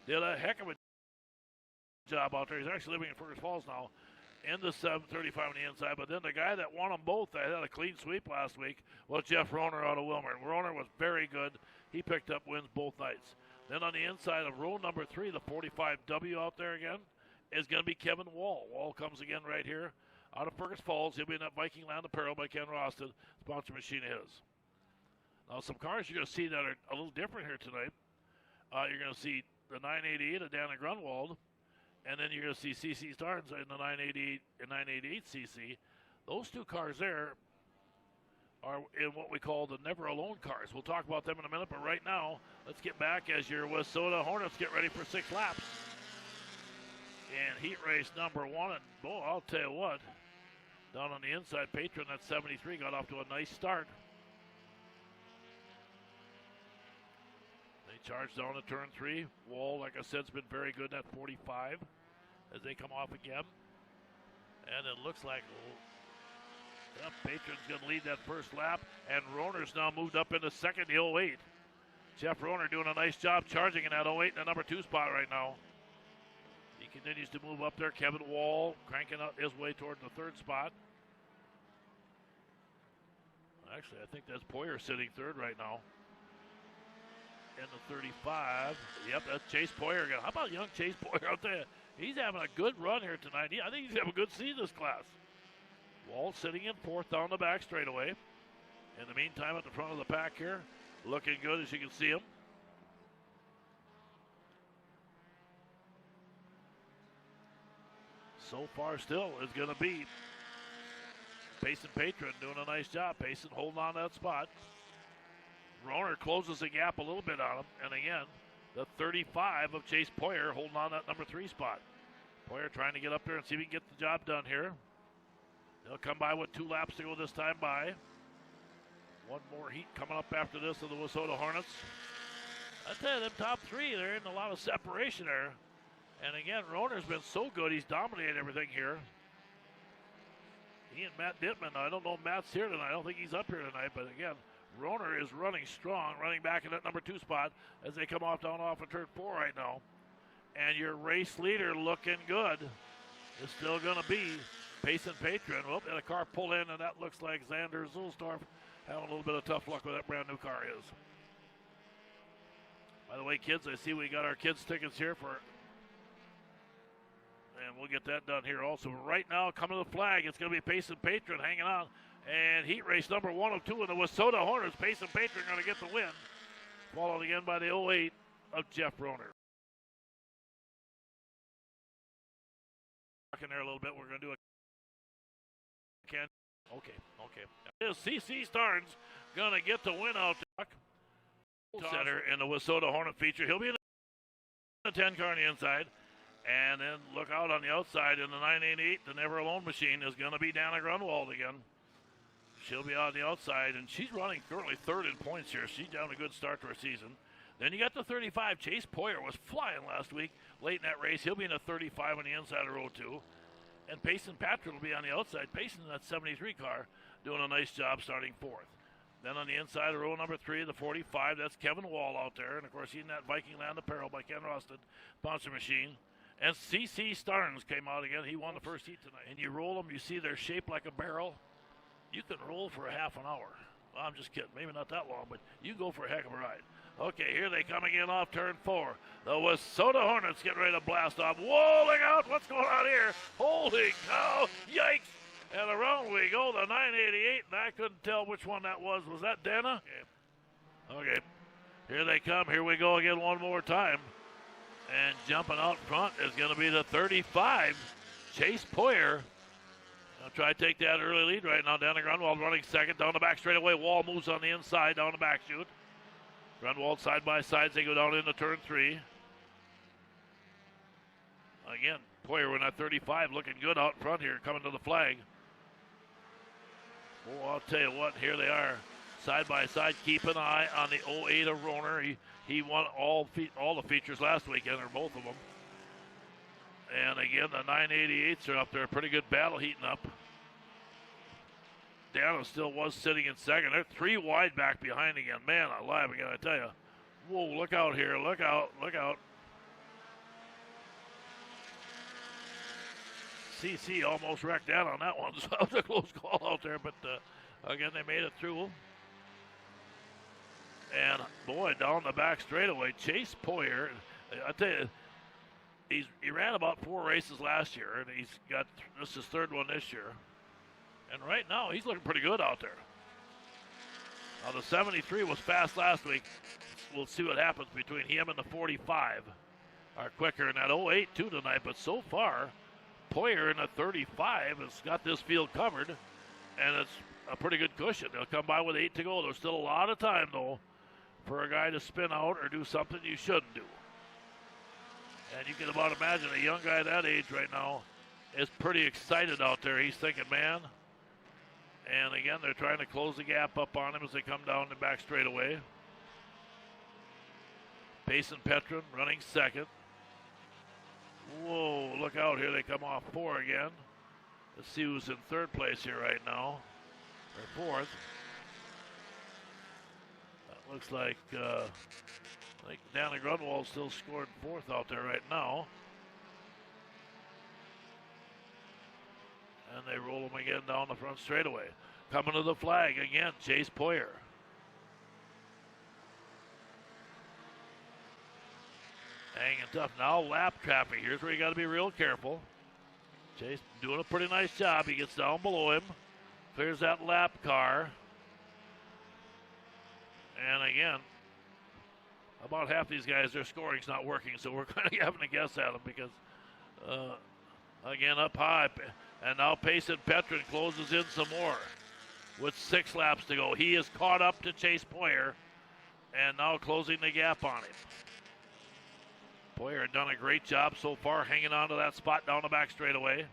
did a heck of a job out there. He's actually living in Fergus Falls now, in the 735 on the inside. But then the guy that won them both, that had a clean sweep last week, was Jeff Roner out of Wilmer. And Roner was very good. He picked up wins both nights. Then on the inside of row number 3, the 45W out there again, is going to be Kevin Wall. Wall comes again right here out of Fergus Falls. He'll be in that Viking Land Apparel by Ken Rosted. Sponsor machine is. Now some cars you're going to see that are a little different here tonight. You're going to see the 988 of Dana Grunwald. And then you're going to see CC Starnes in the 988 and 988 CC. Those two cars there are in what we call the never alone cars. We'll talk about them in a minute, but right now, let's get back as your Wissota Hornets get ready for 6 laps. And heat race number 1, and boy, I'll tell you what, down on the inside, Patron at 73 got off to a nice start. They charged down to turn 3. Wall, like I said, has been very good at 45 as they come off again. And it looks like Patron's going to lead that first lap, and Roner's now moved up into second, the 08. Jeff Roner doing a nice job charging in that 08 in the number 2 spot right now. He continues to move up there. Kevin Wall cranking out his way toward the 3rd spot. Actually, I think that's Poyer sitting 3rd right now. In the 35. Yep, that's Chase Poyer again. How about young Chase Poyer out there? He's having a good run here tonight. I think he's having a good season this class. Wall sitting in 4th down the back straightaway. In the meantime, at the front of the pack here, looking good as you can see him. So far still is going to be Payson Patron doing a nice job. Payson holding on to that spot. Roner closes the gap a little bit on him. And again, the 35 of Chase Poyer holding on that number 3 spot. Poyer trying to get up there and see if he can get the job done here. They'll come by with 2 laps to go this time by. One more heat coming up after this of the Wissota Hornets. I tell you, them top 3, they're in a lot of separation there. And again, Roner's been so good, he's dominated everything here. He and Matt Dittman, I don't know if Matt's here tonight. I don't think he's up here tonight, but again, Roner is running strong, running back in that number 2 spot as they come off of turn 4 right now. And your race leader looking good is still going to be Payson Patron. Well, and a car pull in, and that looks like Xander Zulsdorf having a little bit of tough luck with that brand new car is. By the way, kids, I see we got our kids' tickets here for, and we'll get that done here also. But right now, coming to the flag, it's going to be Payson Patron hanging on. And heat race number 1 of 2 in the Wissota Hornets. Payson Patron going to get the win. Followed again by the 08 of Jeff Roner. In there a little bit, we're going to do a okay. CC Starnes going to get the win out there. Center in the Wissota Hornet feature. He'll be in the 10 car on the inside. And then look out on the outside in the 988. The Never Alone machine is going to be Dana Grunwald again. She'll be on the outside, and she's running currently 3rd in points here. She's down a good start to her season. Then you got the 35. Chase Poyer was flying last week late in that race. He'll be in the 35 on the inside of row 2. And Payson Patron will be on the outside. Payson in that 73 car doing a nice job starting 4th. Then on the inside of row number 3, the 45, that's Kevin Wall out there. And, of course, he's in that Viking Land Apparel by Ken Rosted, sponsor machine. And CC Starnes came out again. He won the first heat tonight. And you roll them, you see they're shaped like a barrel. You can roll for a half an hour. Well, I'm just kidding. Maybe not that long, but you go for a heck of a ride. Okay, here they come again off turn 4. The Wissota Hornets get ready to blast off. Whoa, look out. What's going on here? Holy cow. Yikes. And around we go, the 988. And I couldn't tell which one that was. Was that Dana? Okay. Here they come. Here we go again one more time. And jumping out front is going to be the 35, Chase Poyer. I'll try to take that early lead right now. Dana Grunwald running 2nd down the back straightaway. Wall moves on the inside down the back chute. Grunwald side by side as they go down into turn 3. Again, Poyer in that 35 looking good out front here coming to the flag. Oh, I'll tell you what, here they are side by side. Keep an eye on the 08 of Roner. He won all the features last weekend, or both of them. And again, the 988s are up there. Pretty good battle heating up. Dana still was sitting in 2nd. They're 3 wide back behind again. Man alive again, I tell you. Whoa, look out here. Look out. Look out. CC almost wrecked that on that one, so that was a close call out there, but again, they made it through. And boy, down the back straightaway, Chase Poyer, I tell you, he ran about 4 races last year, and he's got this is his 3rd one this year. And right now, he's looking pretty good out there. Now, the 73 was fast last week. We'll see what happens between him and the 45. Are quicker in that 08 too tonight, but so far, Poyer in the 35 has got this field covered, and it's a pretty good cushion. They'll come by with 8 to go. There's still a lot of time, though, for a guy to spin out or do something you shouldn't do. And you can about imagine a young guy that age right now is pretty excited out there. He's thinking, man. And again, they're trying to close the gap up on him as they come down the back straightaway. Payson Petron running 2nd. Whoa, look out here. They come off 4 again. Let's see who's in 3rd place here right now. Or 4th. That looks like Danny Grunwald still scored 4th out there right now. And they roll him again down the front straightaway. Coming to the flag again, Chase Poyer. Hanging tough. Now lap traffic. Here's where you got to be real careful. Chase doing a pretty nice job. He gets down below him. Clears that lap car. And again, about half these guys, their scoring's not working, so we're kind of having to guess at them because, again, up high. And now Payson Petron closes in some more with 6 laps to go. He is caught up to Chase Poyer and now closing the gap on him. Poyer done a great job so far hanging on to that spot down the back straightaway.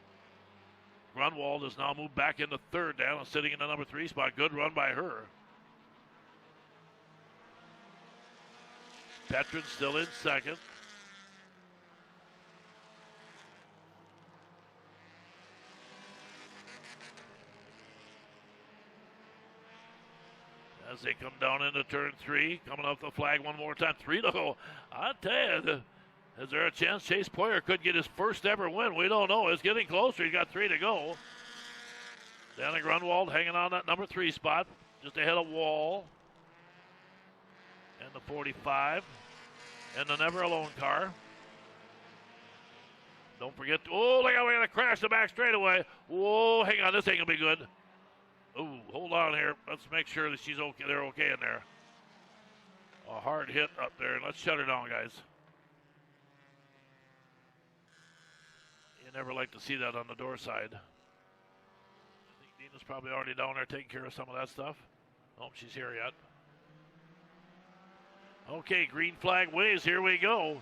Grunwald has now moved back into 3rd down and sitting in the number 3 spot. Good run by her. Petron still in 2nd. As they come down into turn 3, coming off the flag one more time. 3 to go. I tell you, is there a chance Chase Poyer could get his first ever win? We don't know. It's getting closer. He's got 3 to go. Danny Grunwald hanging on that number 3 spot, just ahead of Wall. And the 45. And the Never Alone car. Don't forget. Oh, look out. We're going to crash the back straightaway. Whoa, hang on. This ain't going to be good. Oh, hold on here. Let's make sure that she's okay. They're okay in there. A hard hit up there. Let's shut her down, guys. You never like to see that on the door side. I think Dina's probably already down there taking care of some of that stuff. Oh, she's here yet. Okay, green flag waves. Here we go.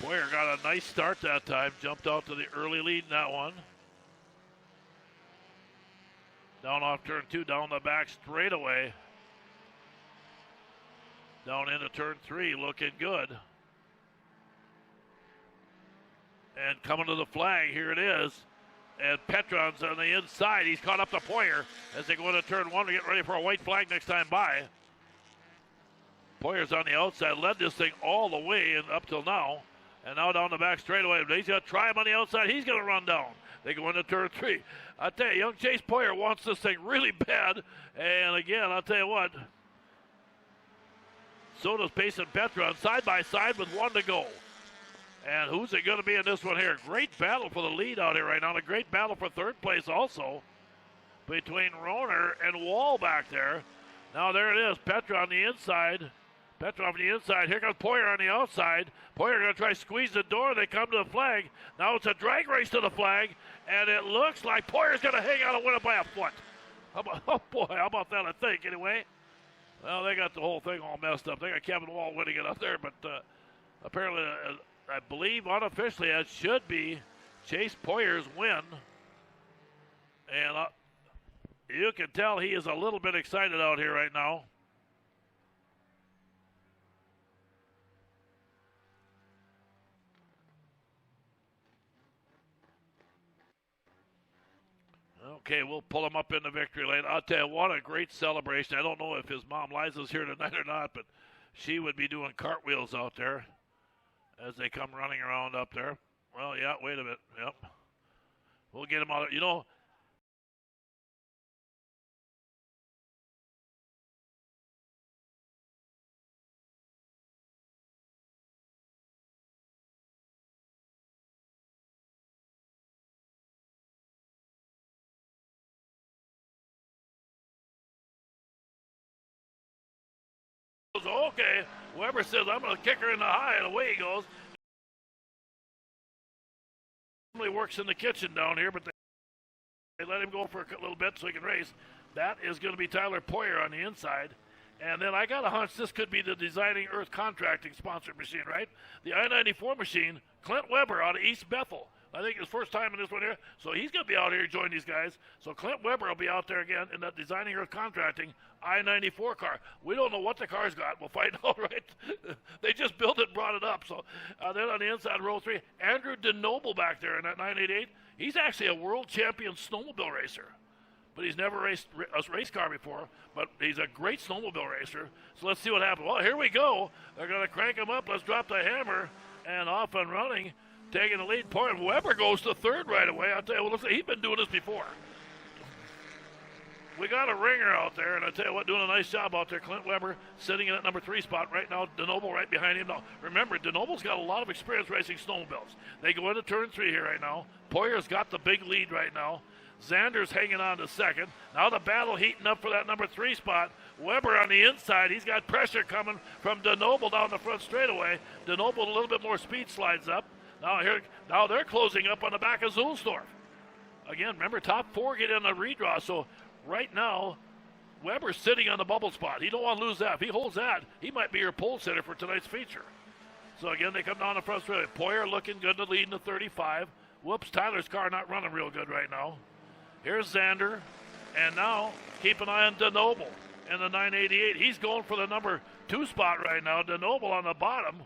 Poyer got a nice start that time. Jumped out to the early lead in that one. Down off turn 2, down the back straightaway. Down into turn 3, looking good. And coming to the flag, here it is. And Petron's on the inside. He's caught up to Poyer as they go into turn 1 to get ready for a white flag next time by. Poyer's on the outside, led this thing all the way and up till now. And now down the back straightaway. He's going to try him on the outside. He's going to run down. They go into turn 3. I tell you, young Chase Poyer wants this thing really bad. And again, I'll tell you what. So does Payson Petron side by side with 1 to go. And who's it going to be in this one here? Great battle for the lead out here right now. And a great battle for 3rd place also between Rohner and Wall back there. Now there it is. Petron on the inside. Petron on the inside. Here comes Poyer on the outside. Poyer going to try to squeeze the door. They come to the flag. Now it's a drag race to the flag. And it looks like Poyer's going to hang out and win it by a foot. Oh, boy. How about that, I think, anyway? Well, they got the whole thing all messed up. They got Kevin Wall winning it up there. But apparently, I believe unofficially, it should be Chase Poyer's win. And you can tell he is a little bit excited out here right now. Okay, we'll pull him up in the victory lane. I'll tell you, what a great celebration. I don't know if his mom Liza's here tonight or not, but she would be doing cartwheels out there as they come running around up there. Well, yeah, wait a minute. Yep. We'll get him out. You know, okay. Weber says, I'm going to kick her in the high, and away he goes. He works in the kitchen down here, but they let him go for a little bit so he can race. That is going to be Tyler Poyer on the inside. And then I got a hunch this could be the Designing Earth Contracting sponsored machine, right? The I-94 machine, Clint Weber out of East Bethel. I think his first time in this one here. So he's going to be out here joining these guys. So Clint Weber will be out there again in that Designing Earth Contracting I-94 car. We don't know what the car's got. We'll find out, right? They just built it and brought it up. So then on the inside, row 3, Andrew DeNoble back there in that 988. He's actually a world champion snowmobile racer. But he's never raced a race car before, but he's a great snowmobile racer. So let's see what happens. Well, here we go. They're going to crank him up. Let's drop the hammer, and off and running, taking the lead point. Weber goes to third right away. I'll tell you what, he's been doing this before. We got a ringer out there, and I tell you what, doing a nice job out there. Clint Weber sitting in at number 3 spot right now. DeNoble right behind him. Now, remember, DeNoble's got a lot of experience racing snowmobiles. They go into turn 3 here right now. Poyer's got the big lead right now. Xander's hanging on to second. Now the battle heating up for that number 3 spot. Weber on the inside. He's got pressure coming from DeNoble down the front straightaway. DeNoble a little bit more speed slides up. Now they're closing up on the back of Zulsdorf. Again, remember, top 4 get in a redraw. So right now, Weber's sitting on the bubble spot. He don't want to lose that. If he holds that, he might be your pole sitter for tonight's feature. So again, they come down the front straightaway. Poyer looking good to lead in the 35. Whoops, Tyler's car not running real good right now. Here's Xander, and now keep an eye on DeNoble in the 988. He's going for the number 2 spot right now. DeNoble on the bottom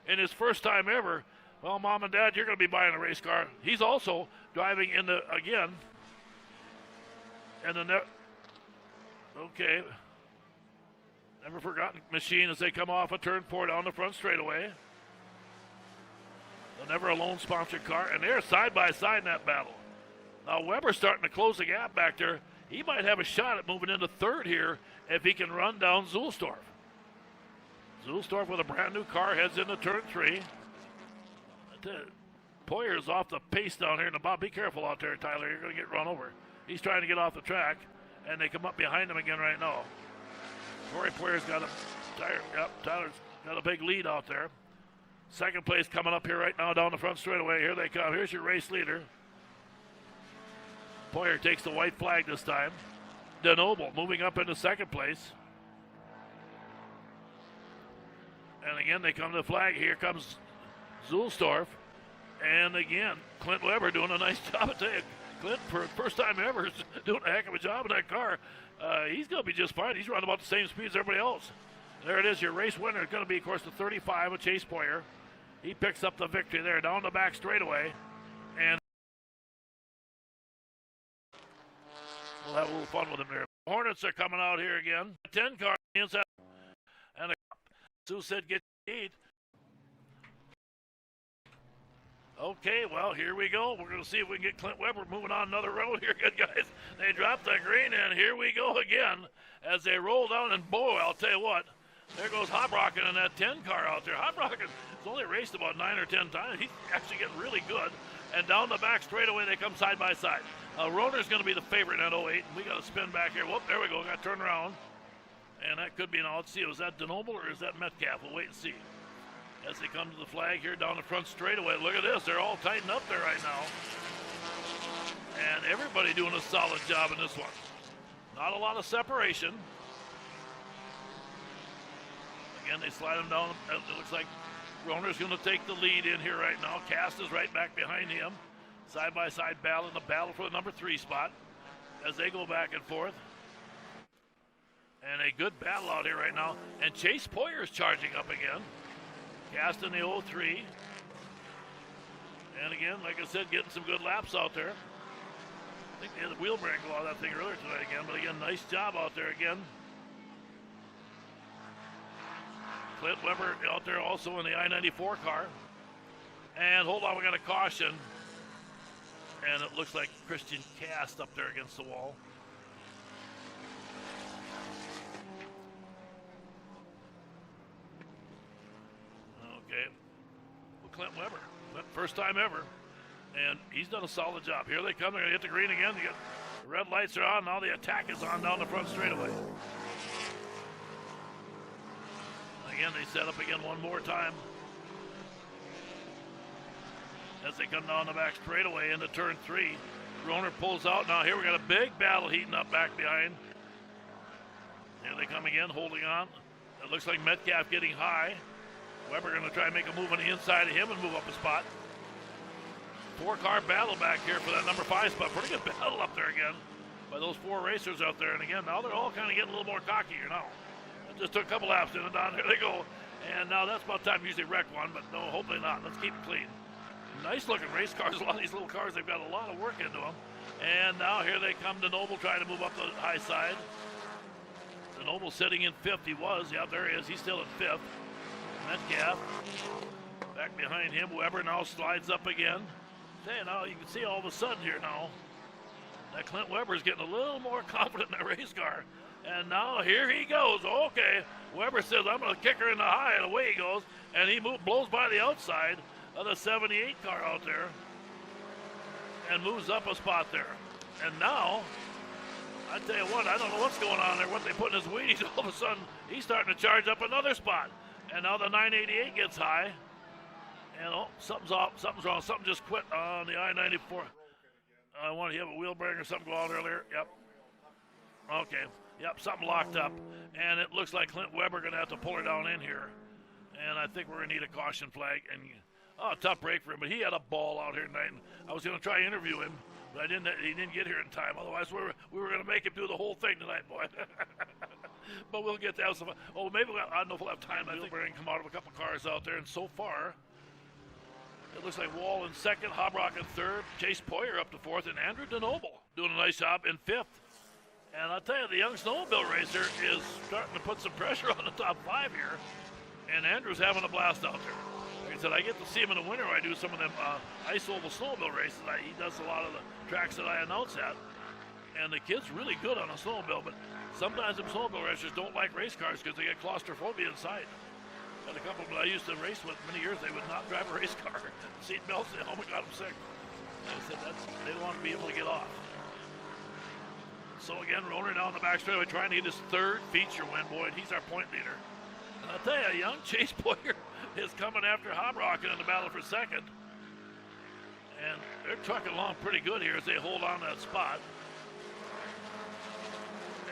in his first time ever. Well, Mom and Dad, you're going to be buying a race car. He's also driving in the, again, and the okay. Never forgotten machine as they come off a turn 4 down the front straightaway. The Never Alone sponsored car, and they're side by side in that battle. Now, Weber's starting to close the gap back there. He might have a shot at moving into third here if he can run down Zulsdorf. Zulsdorf with a brand new car heads into turn 3. Poyer's off the pace down here in the bottom. Be careful out there, Tyler. You're going to get run over. He's trying to get off the track, and they come up behind him again right now. Corey Poyer's got Tyler's got a big lead out there. Second place coming up here right now down the front straightaway. Here they come. Here's your race leader. Poyer takes the white flag this time. DeNoble moving up into second place. And again, they come to the flag. Here comes Zulsdorf. And again, Clint Weber doing a nice job. I tell you, Clint, for the first time ever, is doing a heck of a job in that car. He's going to be just fine. He's running about the same speed as everybody else. There it is. Your race winner is going to be, of course, the 35 of Chase Poyer. He picks up the victory there down the back straightaway. And we'll have a little fun with him there. Hornets are coming out here again. 10 car inside. And Sue said, get 8. Okay, well, here we go. We're going to see if we can get Clint Weber moving on another road here, good guys. They dropped the green in. Here we go again as they roll down. And boy, I'll tell you what, there goes Hobrocken in that 10 car out there. Hobrocken has only raced about 9 or 10 times. He's actually getting really good. And down the back straightaway, they come side by side. Roner's going to be the favorite in that 08. We got to spin back here. Whoop, there we go. Got to turn around. And that could be, now let's see, was that DeNoble or is that Metcalf? We'll wait and see. As they come to the flag here down the front straightaway. Look at this. They're all tightened up there right now. And everybody doing a solid job in this one. Not a lot of separation. Again, they slide him down. It looks like Roner's going to take the lead in here right now. Cast is right back behind him. Side-by-side battle in the battle for the number 3 spot as they go back and forth. And a good battle out here right now. And Chase Poyer's charging up again. Cast in the 03. And again, like I said, getting some good laps out there. I think they had a wheel brake go out of that thing earlier tonight again. But again, nice job out there again. Clint Weber out there also in the I-94 car. And hold on, we got a caution. And it looks like Christian Cast up there against the wall. Okay. Well, Clint Weber. First time ever. And he's done a solid job. Here they come. They're going to hit the green again. The red lights are on. Now the attack is on down the front straightaway. Again, they set up again one more time. As they come down the back straightaway into turn 3. Roner pulls out. Now here we got a big battle heating up back behind. Here they come again, holding on. It looks like Metcalf getting high. Weber going to try and make a move on the inside of him and move up a spot. 4-car battle back here for that number 5 spot. Pretty good battle up there again by those 4 racers out there. And again, now they're all kind of getting a little more cocky here now. It just took a couple laps in and down. Here they go. And now that's about time to usually wreck one, but no, hopefully not. Let's keep it clean. Nice looking race cars. A lot of these little cars, they've got a lot of work into them. And now here they come to Noble trying to move up the high side. The Noble sitting in 5th. He was. Yeah, there he is. He's still in 5th. Metcalf back behind him. Weber now slides up again. Hey, now you can see all of a sudden here now that Clint Weber's getting a little more confident in that race car. And now here he goes. Okay, Weber says, I'm going to kick her in the high, and away he goes. And he blows by the outside of the 78 car out there and moves up a spot there. And now, I tell you what, I don't know what's going on there, what they put in his Wheaties. All of a sudden, he's starting to charge up another spot. And now the 988 gets high. And oh, something's off, something's wrong. Something just quit on the I-94. I want to have a wheel bearing or something go out earlier. Yep. Okay. Yep, something locked up. And it looks like Clint Weber going to have to pull her down in here. And I think we're going to need a caution flag. And tough break for him. But he had a ball out here tonight. And I was going to try to interview him, but he didn't get here in time. Otherwise, we were going to make him do the whole thing tonight, boy. But we'll get that. Oh, maybe I don't know if we'll have time. I think we're going to come out of a couple cars out there. And so far, it looks like Wall in 2nd, Hobrock in 3rd, Chase Poyer up to 4th, and Andrew DeNoble doing a nice job in 5th. And I'll tell you, the young snowmobile racer is starting to put some pressure on the top 5 here. And Andrew's having a blast out there. Like I said, I get to see him in the winter when I do some of them ice oval snowmobile races. He does a lot of the tracks that I announce at. And the kid's really good on a snowmobile, but sometimes them snowmobile racers don't like race cars because they get claustrophobia inside. And a couple that I used to race with many years, they would not drive a race car. Seat belts, they almost got them sick. And I said, they want to be able to get off. So again, Roner down the back straightaway trying to get his 3rd feature win. Boy, he's our point leader. And I'll tell you, young Chase Poyer is coming after Hobrock in the battle for 2nd. And they're trucking along pretty good here as they hold on to that spot.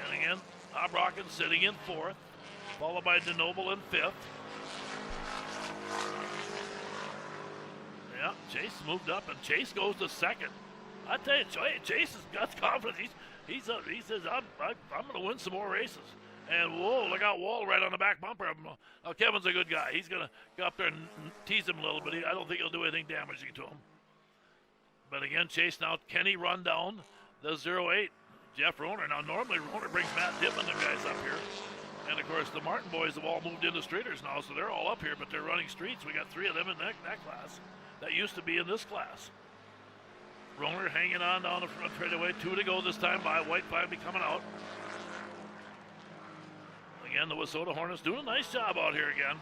And again, Hobrock sitting in 4th, followed by DeNoble in 5th. Yeah, Chase moved up, and Chase goes to 2nd. I tell you, Chase has got confidence. He says, I'm going to win some more races. And whoa, look out, Wall right on the back bumper. Now, Kevin's a good guy. He's going to go up there and tease him a little bit. I don't think he'll do anything damaging to him. But again, Chase now, Kenny run down the 08. Jeff Roner. Now, normally Roner brings Matt Dittman and guys up here. And, of course, the Martin boys have all moved into streeters now, so they're all up here, but they're running streets. We got 3 of them in that class. That used to be in this class. Roner hanging on down the front straightaway. 2 to go this time by White flag be coming out. Again, the Wissota Hornets doing a nice job out here again.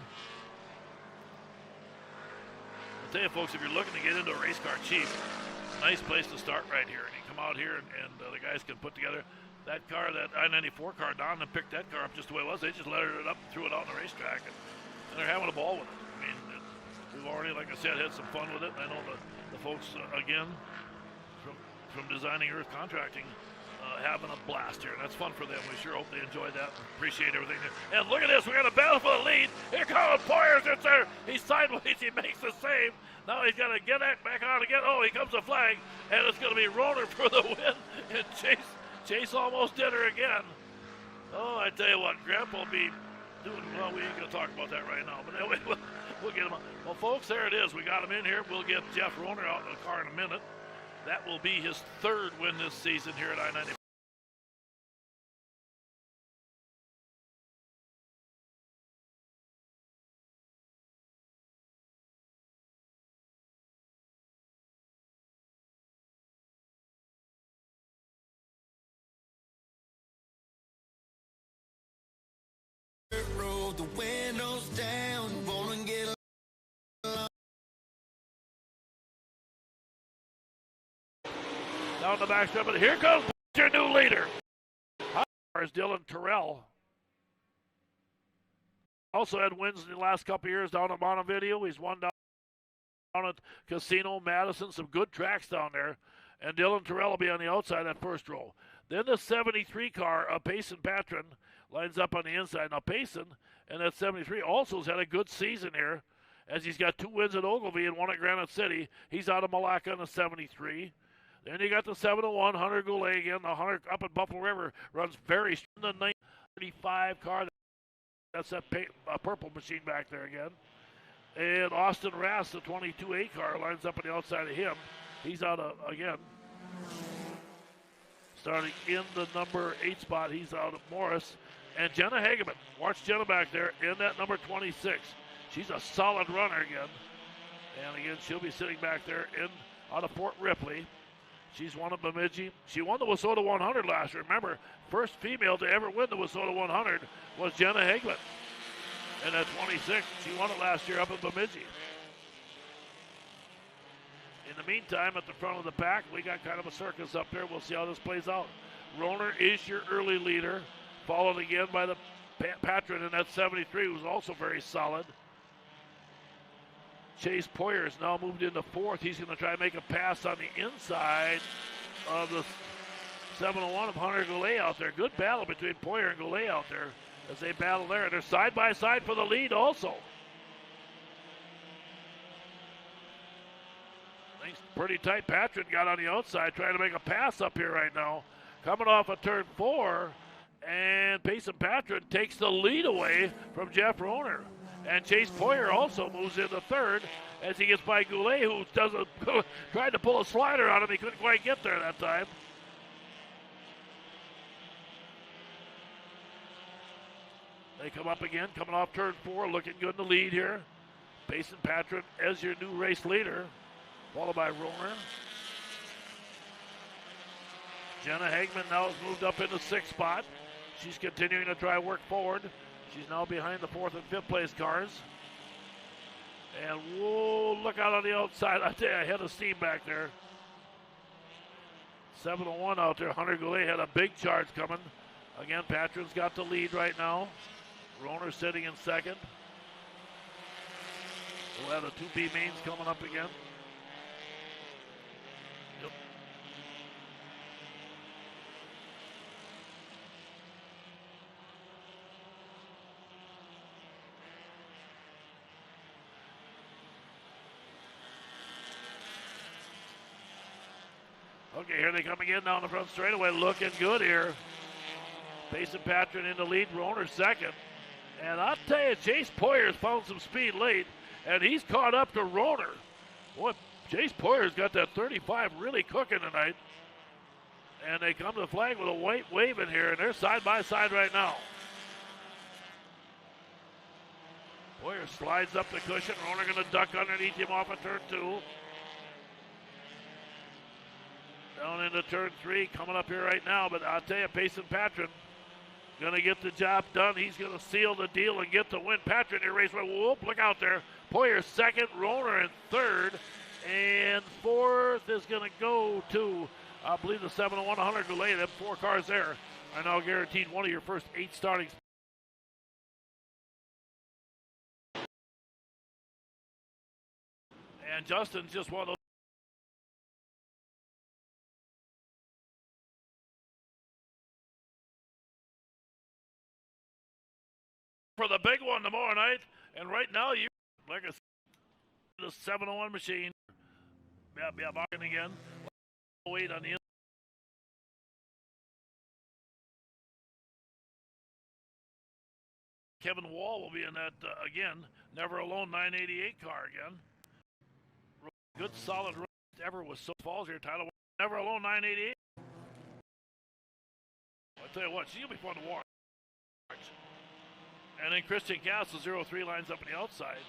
I'll tell you, folks, if you're looking to get into a race car cheap, nice place to start right here. And you come out here and the guys can put together that car, that I-94 car, down and picked that car up just the way it was. They just let it up and threw it out on the racetrack, and they're having a ball with it. I mean, we've already, like I said, had some fun with it. And I know the folks, again, from Designing Earth Contracting, having a blast here. And that's fun for them. We sure hope they enjoyed that and appreciate everything. And look at this. We got a battle for the lead. Here comes Poyers. It's there. He's sideways. He makes the save. Now he's got to get that back on again. Oh, he comes a flag. And it's going to be Roner for the win. And Chase almost did her again. Oh, I tell you what, Grandpa will be doing well. We ain't going to talk about that right now. But anyway, we'll get him on. Well, folks, there it is. We got him in here. We'll get Jeff Roner out in the car in a minute. That will be his 3rd win this season here at I-94. roll the windows down, wanna get down the backstep, but here comes your new leader. Is Dylan Terrell. Also had wins in the last couple of years down at Montevideo. He's won down at Casino Madison, some good tracks down there. And Dylan Terrell will be on the outside that first row. Then the 73 car of Payson Patron lines up on the inside. Now Payson and that 73 also has had a good season here, as he's got 2 wins at Ogilvie and 1 at Granite City. He's out of Malacca in the 73. Then you got the 701, Hunter Goulet again. The Hunter up at Buffalo River runs very strong. The 935 car, that's that purple machine back there again. And Austin Rass, the 22A car, lines up on the outside of him. He's out again. Starting in the number 8 spot, he's out of Morris. And Jenna Hageman, watch Jenna back there in that number 26. She's a solid runner again. And again, she'll be sitting back there out of Fort Ripley. She's won at Bemidji. She won the Wissota 100 last year. Remember, first female to ever win the Wissota 100 was Jenna Hageman. And at 26, she won it last year up at Bemidji. In the meantime, at the front of the pack, we got kind of a circus up there. We'll see how this plays out. Roner is your early leader, followed again by the Patron in that 73, who's also very solid. Chase Poyer has now moved into 4th. He's going to try to make a pass on the inside of the 701 of Hunter Goulet out there. Good battle between Poyer and Goulet out there as they battle there. They're side by side for the lead also. Things pretty tight. Patron got on the outside trying to make a pass up here right now. Coming off of turn 4, and Payson Patron takes the lead away from Jeff Roner. And Chase Poyer also moves into 3rd as he gets by Goulet, who tried to pull a slider on him. He couldn't quite get there that time. They come up again, coming off turn 4, looking good in the lead here. Payson Patron as your new race leader, followed by Roner. Jenna Hageman now has moved up into 6th spot. She's continuing to try work forward. She's now behind the 4th and 5th place cars. And whoa, look out on the outside. I tell you, head of steam back there. 701 out there. Hunter Goulet had a big charge coming. Again, Patron's got the lead right now. Roner sitting in 2nd. We'll have the 2B mains coming up again. Yep. Okay, here they come again down the front straightaway. Looking good here. Payson Patron in the lead, Roner 2nd. And I'll tell you, Chase Poyer's found some speed late, and he's caught up to Roner. Boy, Chase Poyer's got that 35 really cooking tonight. And they come to the flag with a white wave in here, and they're side by side right now. Poyer slides up the cushion. Roner going to duck underneath him off of turn 2. Down into turn 3, coming up here right now. But I'll tell you, Payson Patron going to get the job done. He's going to seal the deal and get the win. Patron in race 1. Whoop, look out there. Poyer 2nd, Roner in 3rd. And 4th is going to go to, I believe, the 701 Hunter Goulet. Them 4 cars there are now guaranteed one of your first 8 starting spots. And Justin's just one of those. For the big one tomorrow night, and right now you like a the 701 machine. Yeah, barking again. Wait on the inside. Kevin Wall will be in that again. Never Alone 988 car again. Good solid run ever with Sioux Falls here. Tyler Never Alone 988. I'll tell you what, she'll be fun to watch. And then Christian Castle 03 lines up on the outside.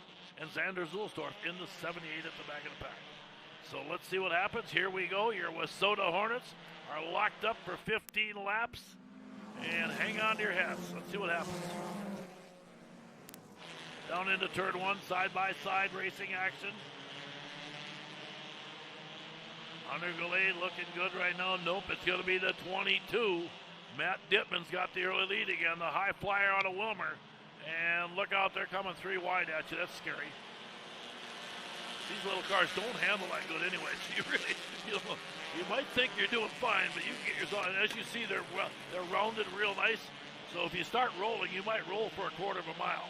And Xander Zulstorff in the 78 at the back of the pack. So let's see what happens. Here we go. Your Wissota Hornets are locked up for 15 laps. And hang on to your hats. Let's see what happens. Down into turn one, side-by-side racing action. Hunter Goulet looking good right now. Nope, it's going to be the 22. Matt Dittman's got the early lead again. The high flyer out of Wilmer. And look out, they're coming 3 wide at you. That's scary. These little cars don't handle that good anyway. So you really, you might think you're doing fine, but you can get yourself. And as you see, they're rounded real nice. So if you start rolling, you might roll for a quarter of a mile.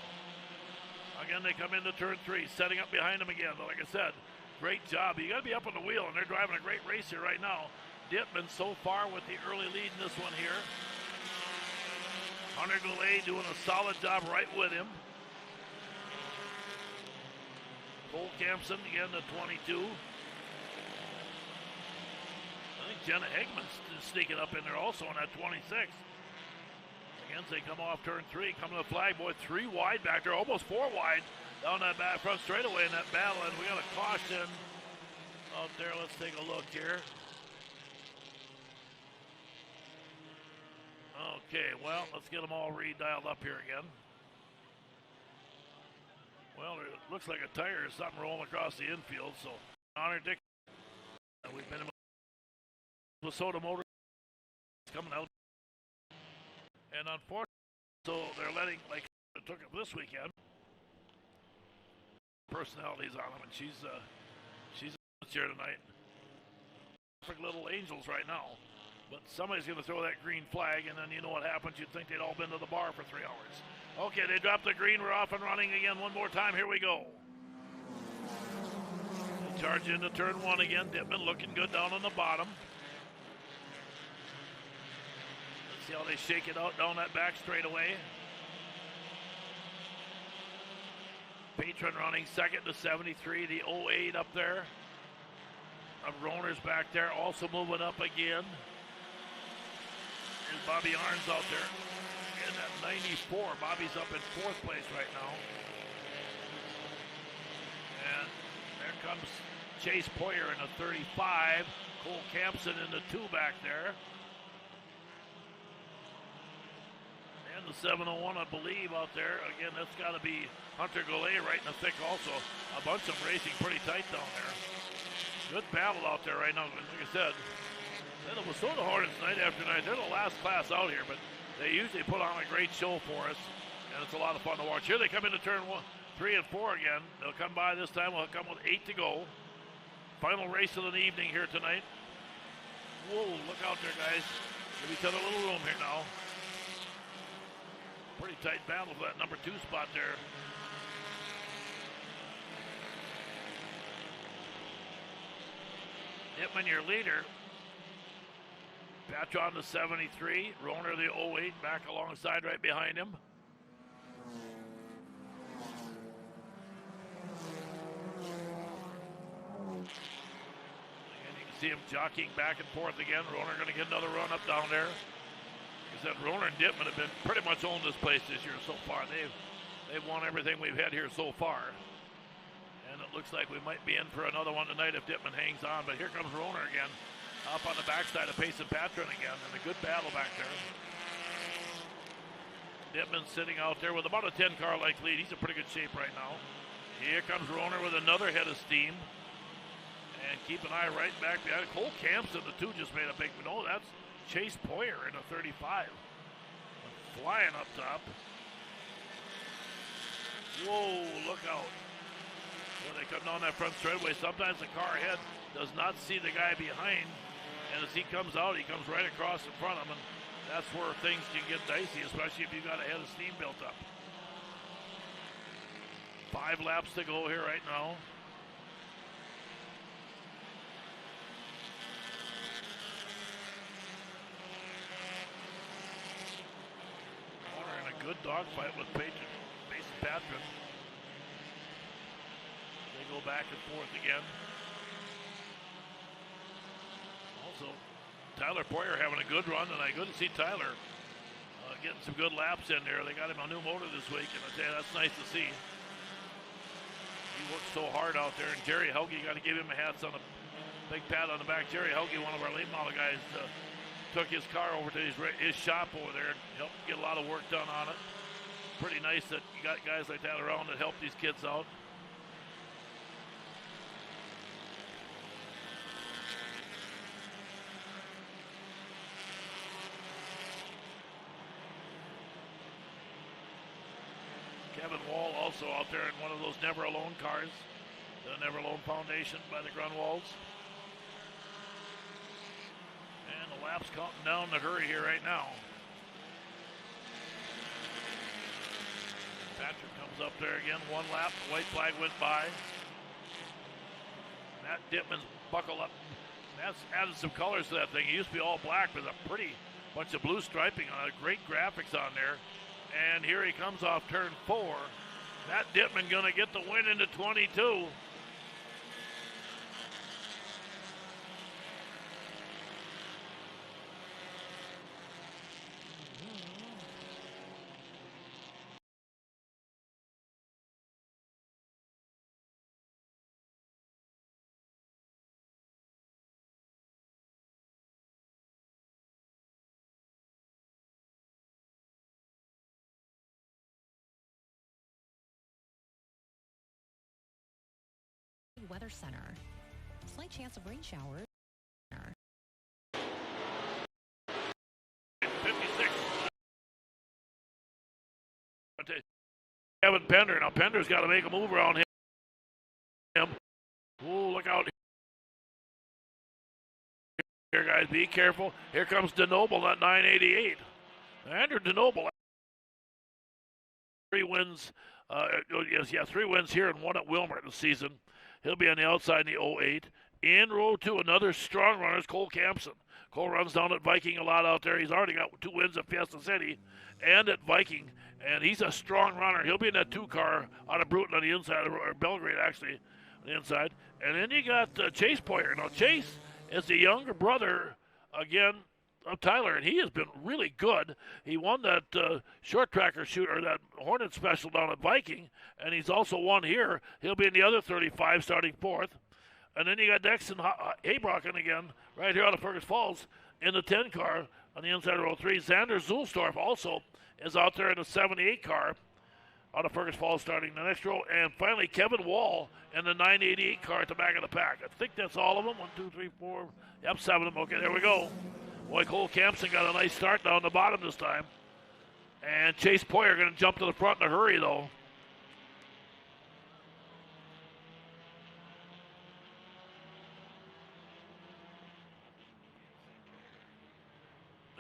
Again, they come into turn 3, setting up behind them again. But like I said, great job. You got to be up on the wheel, and they're driving a great race here right now. Dittman so far with the early lead in this one here. Hunter Goulet doing a solid job right with him. Cole Campson again, the 22. I think Jenna Hegman's sneaking up in there also in that 26. Again, they come off turn 3, come to the flag, boy, 3 wide back there, almost 4 wide down that back front straightaway in that battle, and we got a caution out there. Let's take a look here. Okay, well, let's get them all redialed up here again. Well, it looks like a tire or something rolling across the infield, so Honor Dick. We've been in Minnesota Motor coming out. And unfortunately, so they're letting, like it took up this weekend, personalities on them, and she's here tonight. Perfect little angels right now. But somebody's going to throw that green flag, and then you know what happens. You'd think they'd all been to the bar for 3 hours. Okay, they dropped the green. We're off and running again one more time. Here we go. They charge into turn 1 again. Dittman looking good down on the bottom. Let's see how they shake it out down that back straightaway. Patron running second to 73. The 08 up there. Roner's back there, also moving up again. There's Bobby Arns out there in that 94. Bobby's up in 4th place right now. And there comes Chase Poyer in the 35. Cole Campson in the 2 back there. And the 701, I believe, out there. Again, that's got to be Hunter Goulet right in the thick also. A bunch of them racing pretty tight down there. Good battle out there right now. Like I said, the Minnesota Hornets night after night, they're the last class out here, but they usually put on a great show for us, and it's a lot of fun to watch. Here they come into turn 3 and 4 again. They'll come by this time. We'll come with 8 to go. Final race of the evening here tonight. Whoa, look out there, guys. Give each other a little room here now. Pretty tight battle for that number 2 spot there. Dittman, your leader. Patron the 73. Roner the 08 back alongside right behind him. And you can see him jockeying back and forth again. Roner going to get another run up down there. Like I said, Roner and Dittman have been pretty much owned this place this year so far. They've won everything we've had here so far. And it looks like we might be in for another one tonight if Dittman hangs on. But here comes Roner again. Up on the backside of Pace and Patron again. And a good battle back there. Dittman sitting out there with about a 10-car length lead. He's in pretty good shape right now. Here comes Roner with another head of steam. And keep an eye right back behind. Cole Campson, the 2 just made a big, no, that's Chase Poyer in a 35. Flying up top. Whoa, look out. When they come down that front straightaway, sometimes the car ahead does not see the guy behind, and as he comes out, he comes right across in front of him, and that's where things can get dicey, especially if you've got a head of steam built up. 5 laps to go here right now. Warner in a good dogfight with Mason Patron. Go back and forth again. Also, Tyler Poyer having a good run tonight. Good to see Tyler getting some good laps in there. They got him a new motor this week, and I tell you, that's nice to see. He worked so hard out there, and Jerry Helge, got to give him a hats on a big pat on the back. Jerry Helge, one of our late model guys, took his car over to his shop over there and helped get a lot of work done on it. pretty nice that you got guys like that around that help these kids out. Kevin Wall also out there in one of those Never Alone cars. The Never Alone Foundation by the Grunwalds. And the laps counting down the hurry here right now. Patrick comes up there again, one lap, the white flag went by. Matt Dittman's buckle up. That's added some colors to that thing. It used to be all black with a pretty bunch of blue striping on it. Great graphics on there. And here he comes off turn 4. Matt Dittman going to get the win into 22. Weather Center. Slight chance of rain showers. 56. Kevin Pender. Now Pender's got to make a move around him. Oh, look out here, guys. Be careful. Here comes DeNoble at 988. Andrew DeNoble. 3 wins. 3 wins here and 1 at Wilmer this season. He'll be on the outside in the 08. In row 2, another strong runner is Cole Campson. Cole runs down at Viking a lot out there. He's already got 2 wins at Fiesta City and at Viking, and he's a strong runner. He'll be in that 2 car out of Bruton on the inside, or Belgrade actually, on the inside. And then you got Chase Poyer. Now, Chase is the younger brother, again, of Tyler, and he has been really good. He won that short tracker shooter, that Hornet special down at Viking, and he's also won here. He'll be in the other 35, starting 4th. And then you got Dexton Habrocken again, right here out of Fergus Falls, in the 10 car on the inside of row 3. Xander Zulstorf also is out there in the 78 car out of Fergus Falls, starting the next row. And finally, Kevin Wall in the 988 car at the back of the pack. I think that's all of them. 1, 2, 3, 4. Yep, 7 of them. Okay, there we go. Boy, Cole Campson got a nice start down the bottom this time. And Chase Poyer going to jump to the front in a hurry, though.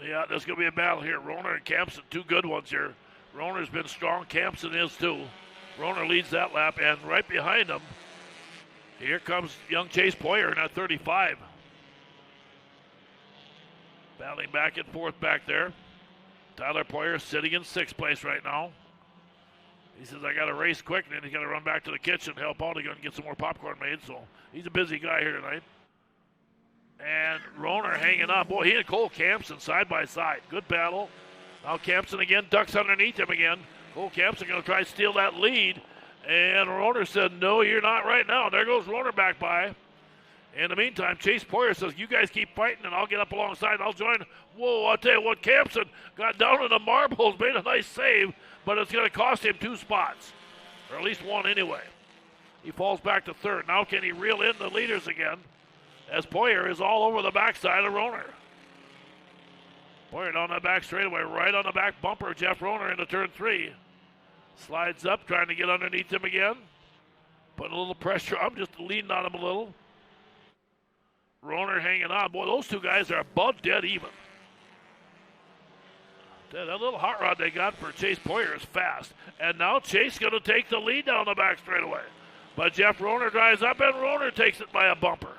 Yeah, there's going to be a battle here. Roner and Campson, 2 good ones here. Roner's been strong. Campson is, too. Roner leads that lap, and right behind him, here comes young Chase Poyer in that 35. Battling back and forth back there. Tyler Poyer sitting in 6th place right now. He says, I got to race quick, and then he's got to run back to the kitchen, help out. He's going to get some more popcorn made, so he's a busy guy here tonight. And Roner hanging on. Boy, he and Cole Campson side by side. Good battle. Now Campson again ducks underneath him again. Cole Campson going to try to steal that lead. And Roner said, no, you're not right now. There goes Roner back by. In the meantime, Chase Poyer says, you guys keep fighting, and I'll get up alongside, and I'll join. Whoa, I'll tell you what, Campson got down in the marbles, made a nice save, but it's going to cost him 2 spots, or at least 1 anyway. He falls back to 3rd. Now can he reel in the leaders again, as Poyer is all over the backside of Roner. Poyer down that back straightaway, right on the back bumper of Jeff Roner into turn 3. Slides up, trying to get underneath him again. Putting a little pressure on him, just leaning on him a little. Roner hanging on. Boy, those 2 guys are above dead even. That little hot rod they got for Chase Poyer is fast. And now Chase going to take the lead down the back straightaway. But Jeff Roner drives up, and Roner takes it by a bumper.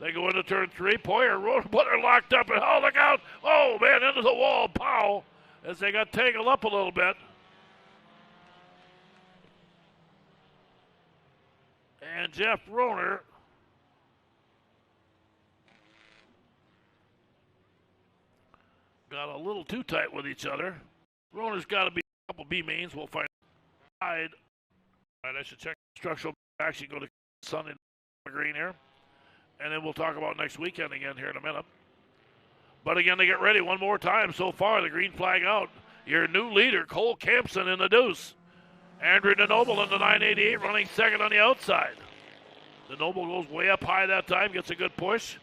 They go into turn 3. Poyer, Roner, but they're locked up. And oh, look out. Oh, man, into the wall. Pow. As they got tangled up a little bit. And Jeff Roner got a little too tight with each other. Roner's got to be a couple B mains. We'll find out. All right, I should check structural. Actually go to Sunday green here. And then we'll talk about next weekend again here in a minute. But again, they get ready one more time so far. The green flag out. your new leader, Cole Campson, in the deuce. Andrew DeNoble in the 988 running second on the outside. DeNoble goes way up high that time, gets a good push.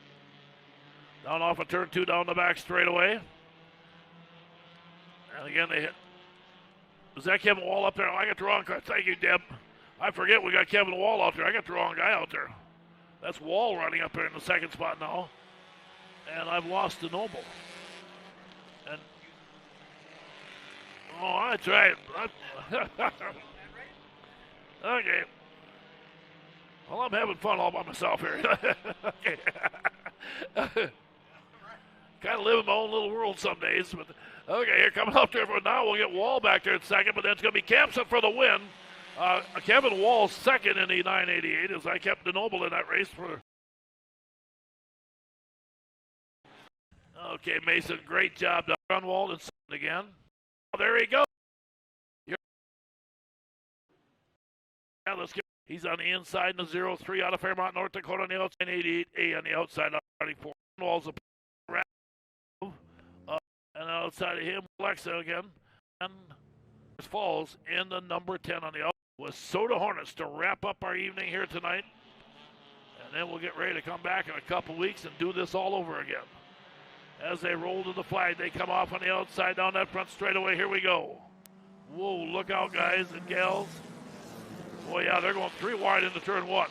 Down off of turn 2 down the back straightaway. And again, they hit. Is that Kevin Wall up there? Oh, I got the wrong car. Thank you, Deb. I forget we got Kevin Wall out there. I got the wrong guy out there. That's Wall running up there in the second spot now. And I've lost DeNoble. And oh, that's right. Okay. Well, I'm having fun all by myself here. Okay. Kind of live in my own little world some days. But okay, here coming up there. Now we'll get Wall back there in second, but then it's going to be Campson for the win. Kevin Wall second in the 988 as I kept DeNoble in that race for. Okay, Mason, great job. Grunwald and second again. Oh, there he goes. Yeah, let's get. He's on the inside in the 0-3 out of Fairmont, North Dakota on the outside, 88A on the outside, 94. Grunwald's a and outside of him, Alexa again. And Falls in the number 10 on the outside with Soda Hornets to wrap up our evening here tonight. And then we'll get ready to come back in a couple weeks and do this all over again. As they roll to the flag, they come off on the outside down that front straightaway. Here we go. Whoa, look out, guys and gals. Boy, yeah, they're going 3 wide into turn 1.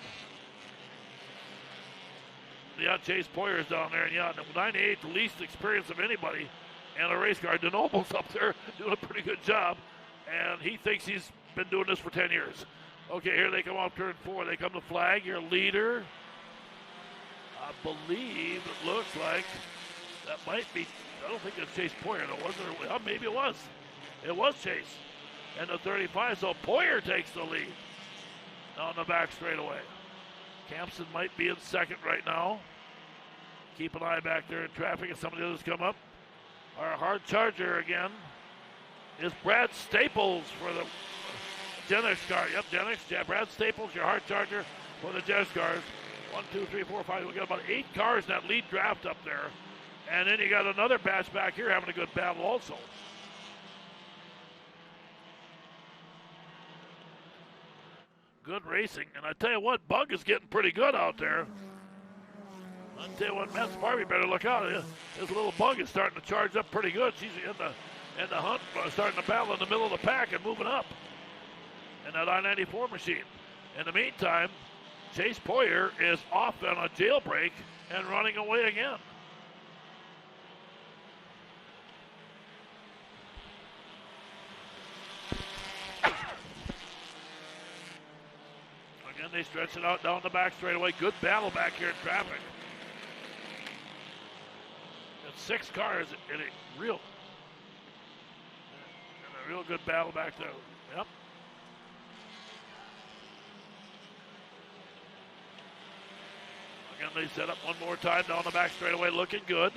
Yeah, Chase Poyer's down there. And yeah, 98, the least experience of anybody. And a race car, DeNoble's up there doing a pretty good job. And he thinks he's been doing this for 10 years. Okay, here they come off turn 4. They come to flag. Your leader, I believe it looks like that might be, I don't think that's Chase Poyer, though, was it? Well, maybe it was. It was Chase. And the 35, so Poyer takes the lead down the back straightaway. Campson might be in second right now. Keep an eye back there in traffic as some of the others come up. Our hard charger again is Brad Staples for the Genix car. Yep, Genix. Yeah, Brad Staples, your hard charger for the Genix cars. 1, 2, 3, 4, 5. We got about 8 cars in that lead draft up there. And then you got another batch back here having a good battle also. Good racing. And I tell you what, Bug is getting pretty good out there. I tell you what, Matt Sparby better look out. This little Bug is starting to charge up pretty good. She's in the hunt, starting to battle in the middle of the pack and moving up in that I-94 machine. In the meantime, Chase Poyer is off on a jailbreak and running away again. Again, they stretch it out down the back straightaway. Good battle back here in traffic. It's 6 cars in a real good battle back there. Yep. Again, they set up one more time down the back straightaway, looking good.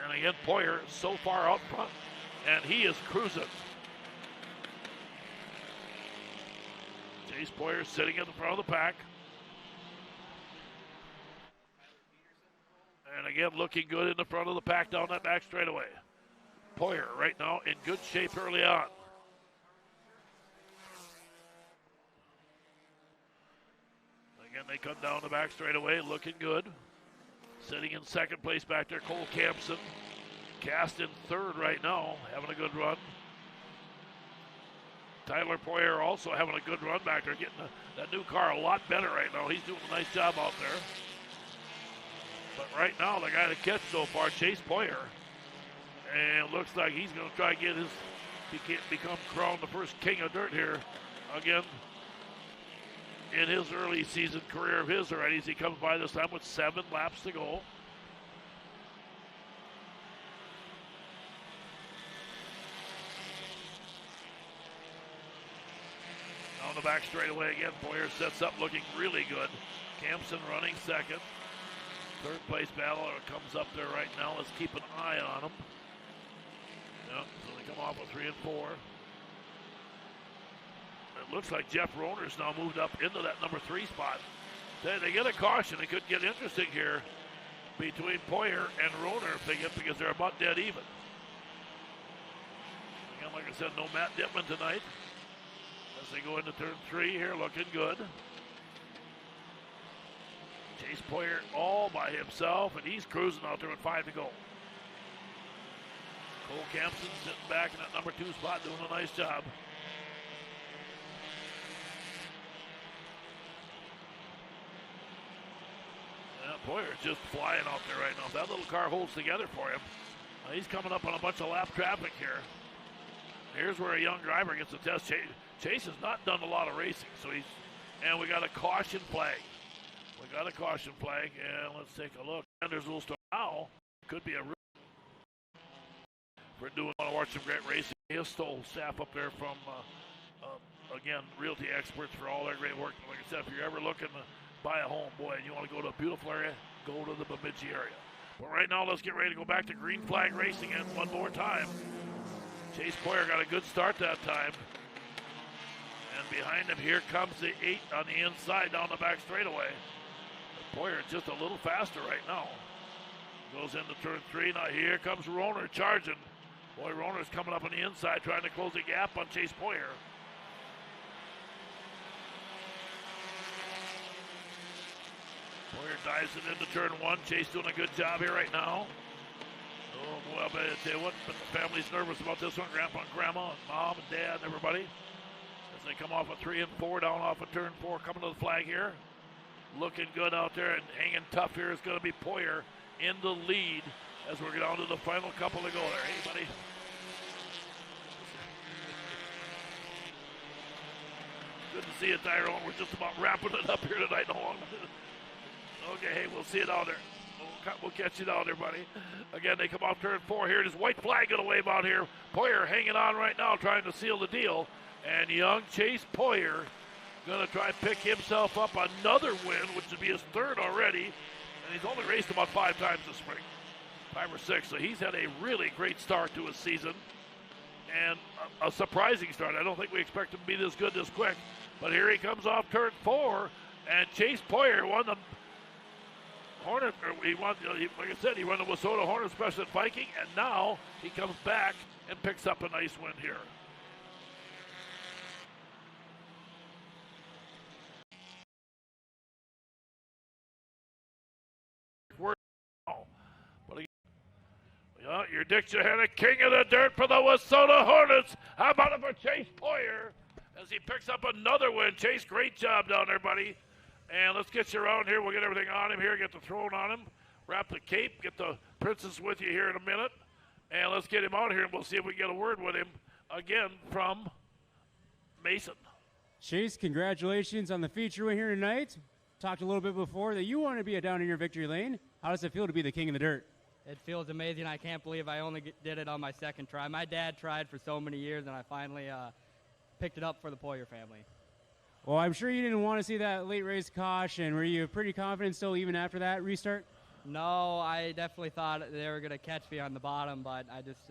And again, Poyer is so far out front, and he is cruising. Chase Poyer sitting in the front of the pack. And again, looking good in the front of the pack down that back straightaway. Poyer right now in good shape early on. Again, they come down the back straightaway, looking good. Sitting in second place back there, Cole Campson. Cast in third right now, having a good run. Tyler Poyer also having a good run back there, getting that new car a lot better right now. He's doing a nice job out there. But right now, the guy to catch so far, Chase Poyer. And it looks like he's going to try to get become crowned the first king of dirt here again in his early season career of his already, as he comes by this time with 7 laps to go. On the back straightaway again, Poyer sets up looking really good. Campson running second. Third place battle comes up there right now. Let's keep an eye on him. Yep, so they come off with 3 and 4. It looks like Jeff Roner's now moved up into that number 3 spot. They get a caution. It could get interesting here between Poyer and Roner if they get, because they're about dead even. Again, like I said, no Matt Dittman tonight. As they go into turn 3 here, looking good. Chase Poyer all by himself, and he's cruising out there with 5 to go. Cole Campson sitting back in that number 2 spot, doing a nice job. Yeah, Poyer's just flying out there right now. If that little car holds together for him, he's coming up on a bunch of lap traffic here. Here's where a young driver gets a test. Chase has not done a lot of racing, so and we got a caution flag. And let's take a look. Anders will start now. Could be a we're doing want to watch some great racing. Histol staff up there from again, realty experts for all their great work. Like I said, if you're ever looking to buy a home, boy, and you want to go to a beautiful area, go to the Bemidji area. But right now, let's get ready to go back to green flag racing and one more time. Chase Poyer got a good start that time. And behind him, here comes the 8 on the inside down the back straightaway. Poyer just a little faster right now. Goes into turn 3. Now here comes Roner charging. Boy, Roner's coming up on the inside trying to close the gap on Chase Poyer. Poyer dives it into turn 1. Chase doing a good job here right now. Oh, boy, I tell you what, but the family's nervous about this one. Grandpa and Grandma and Mom and Dad and everybody. As they come off of 3 and 4, down off of turn 4, coming to the flag here. Looking good out there and hanging tough here is going to be Poyer in the lead as we're down to the final couple to go there. Hey, buddy. Good to see you, Tyrone. We're just about wrapping it up here tonight. Okay, hey, we'll see you down there. We'll catch you down there, buddy. Again, they come off turn 4 here. There's white flag going to wave out here. Poyer hanging on right now, trying to seal the deal. And young Chase Poyer going to try to pick himself up another win, which would be his 3rd already. And he's only raced about 5 times this spring. 5 or 6. So he's had a really great start to his season. And a surprising start. I don't think we expect him to be this good this quick. But here he comes off turn 4. And Chase Poyer won the Hornet, like I said, he won the Wissota Hornet Special at Viking. And now he comes back and picks up a nice win here. Your Dick Johanna, king of the dirt for the Wissota Hornets. How about it for Chase Poyer as he picks up another win? Chase, great job down there, buddy. And let's get you around here. We'll get everything on him here, get the throne on him, wrap the cape, get the princess with you here in a minute. And let's get him out here, and we'll see if we can get a word with him again from Mason. Chase, congratulations on the feature win here tonight. Talked a little bit before that you want to be down in your victory lane. How does it feel to be the king of the dirt? It feels amazing. I can't believe I only did it on my 2nd try. My dad tried for so many years, and I finally picked it up for the Poyer family. Well, I'm sure you didn't want to see that late race caution. Were you pretty confident still even after that restart? No, I definitely thought they were going to catch me on the bottom, but I just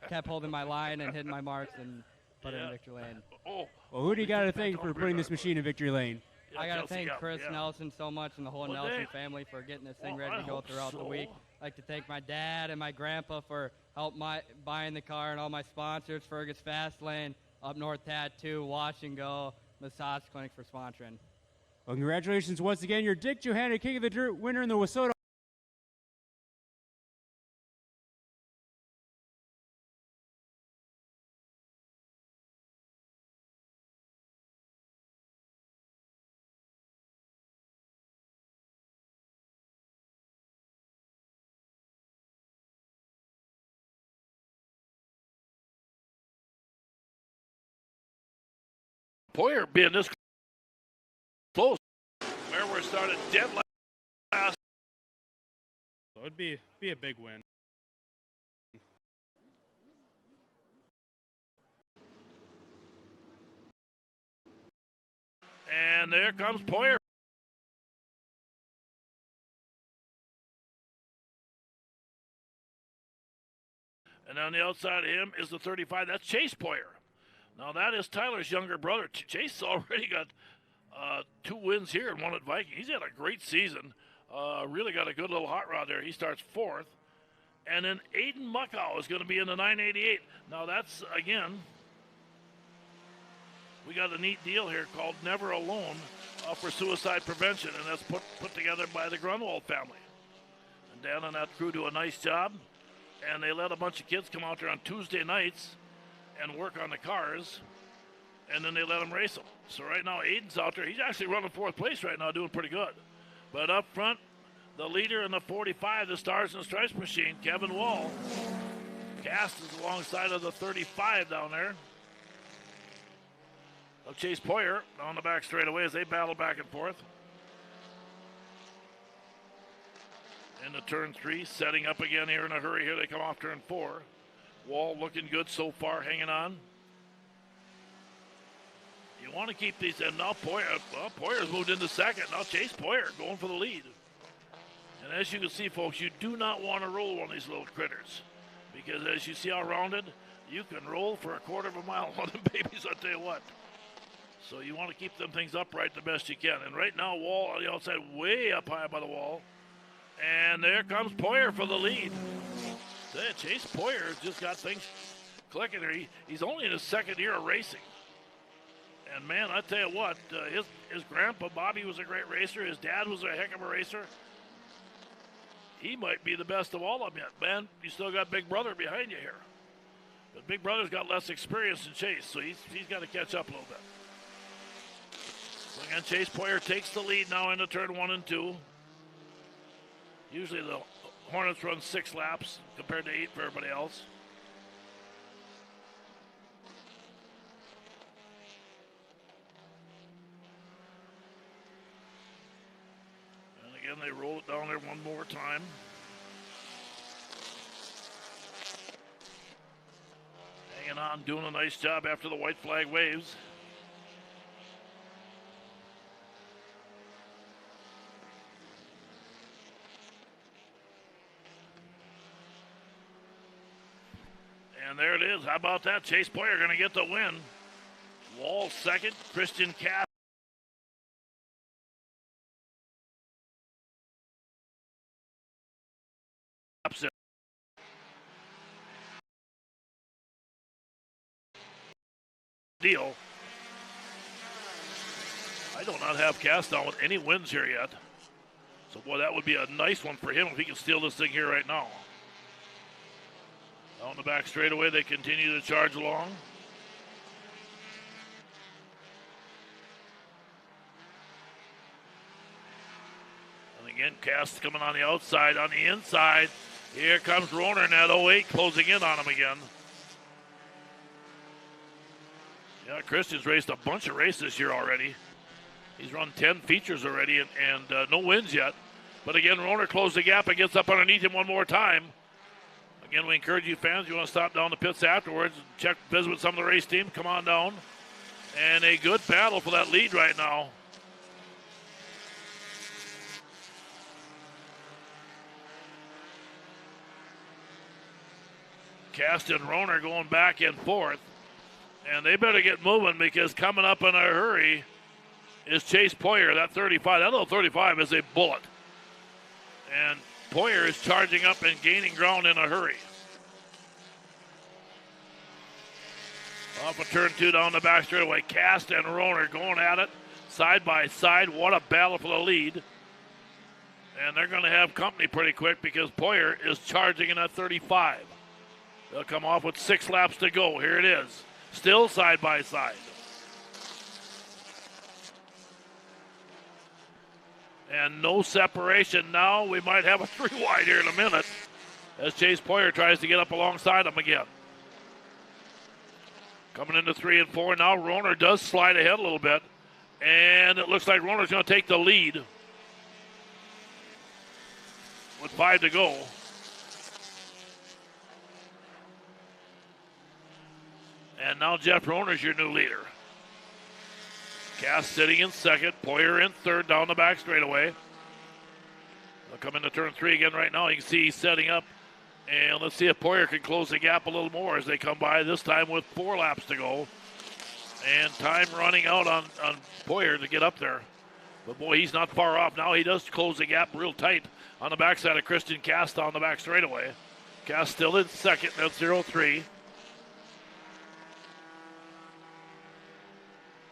kept holding my line and hitting my marks and put it in victory lane. Well, who do you got to thank for putting this machine in victory lane? I got to thank Chris Nelson so much and the whole Nelson family for getting this thing ready to go throughout the week. I'd like to thank my dad and my grandpa for buying the car and all my sponsors, Fergus Fastlane, Up North Tattoo, Wash and Go, Massage Clinic for sponsoring. Well, congratulations once again. You're Dick Johanna, King of the Dirt, winner in the Wissota. Poyer being this close, where we're started dead last. So it'd be a big win. And there comes Poyer. And on the outside of him is the 35. That's Chase Poyer. Now, that is Tyler's younger brother. Chase already got 2 wins here and 1 at Viking. He's had a great season. Really got a good little hot rod there. He starts 4th. And then Aiden Muckow is going to be in the 988. Now that's, again, we got a neat deal here called Never Alone for suicide prevention, and that's put together by the Grunwald family. And Dan and that crew do a nice job, and they let a bunch of kids come out there on Tuesday nights and work on the cars, and then they let them race them. So right now Aiden's out there. He's actually running fourth place right now, doing pretty good. But up front, the leader in the 45, the Stars and Stripes machine, Kevin Wall. Cast is alongside of the 35 down there. Of Chase Poyer on the back straightaway as they battle back and forth. Into turn 3, setting up again here in a hurry. Here they come off turn 4. Wall looking good so far, hanging on. You want to keep these, and now Poyer's moved into second. Now Chase Poyer going for the lead. And as you can see, folks, you do not want to roll one of these little critters, because as you see how rounded, you can roll for a quarter of a mile on them babies, I'll tell you what. So you want to keep them things upright the best you can. And right now, Wall on the outside, way up high by the wall. And there comes Poyer for the lead. Chase Poyer has just got things clicking there. He's only in his second year of racing. And man, I tell you what, his grandpa Bobby was a great racer. His dad was a heck of a racer. He might be the best of all of them yet. Man, you still got Big Brother behind you here. But Big Brother's got less experience than Chase, so he's got to catch up a little bit. So again, Chase Poyer takes the lead now into turn 1 and 2. Usually the Hornets run 6 laps compared to 8 for everybody else. And again, they roll it down there one more time. Hanging on, doing a nice job after the white flag waves. And there it is. How about that? Chase Poyer going to get the win. Wall second. Christian Cass. Deal. I do not have Cass down with any wins here yet. So, boy, that would be a nice one for him if he can steal this thing here right now. On the back straightaway, they continue to charge along. And again, Cass coming on the outside. On the inside, here comes Roner in that 08 closing in on him again. Yeah, Christian's raced a bunch of races this year already. He's run 10 features already and no wins yet. But again, Roner closed the gap and gets up underneath him one more time. Again, we encourage you fans, you want to stop down the pits afterwards and visit with some of the race team, come on down. And a good battle for that lead right now. Cast and Roner going back and forth. And they better get moving, because coming up in a hurry is Chase Poyer, that 35. That little 35 is a bullet. And Poyer is charging up and gaining ground in a hurry. Off of turn 2 down the back straightaway. Cast and Roner going at it side by side. What a battle for the lead. And they're going to have company pretty quick, because Poyer is charging in at 35. They'll come off with 6 laps to go. Here it is. Still side by side. And no separation now. We might have a 3 wide here in a minute as Chase Poyer tries to get up alongside him again. Coming into 3 and 4 now. Roner does slide ahead a little bit. And it looks like Roner's going to take the lead with 5 to go. And now Jeff Roner's your new leader. Cass sitting in second. Poyer in third down the back straightaway. They'll come into turn 3 again right now. You can see he's setting up. And let's see if Poyer can close the gap a little more as they come by, this time with 4 laps to go. And time running out on Poyer to get up there. But boy, he's not far off now. He does close the gap real tight on the backside of Christian Cass on the back straightaway. Cass still in second. That's 0-3.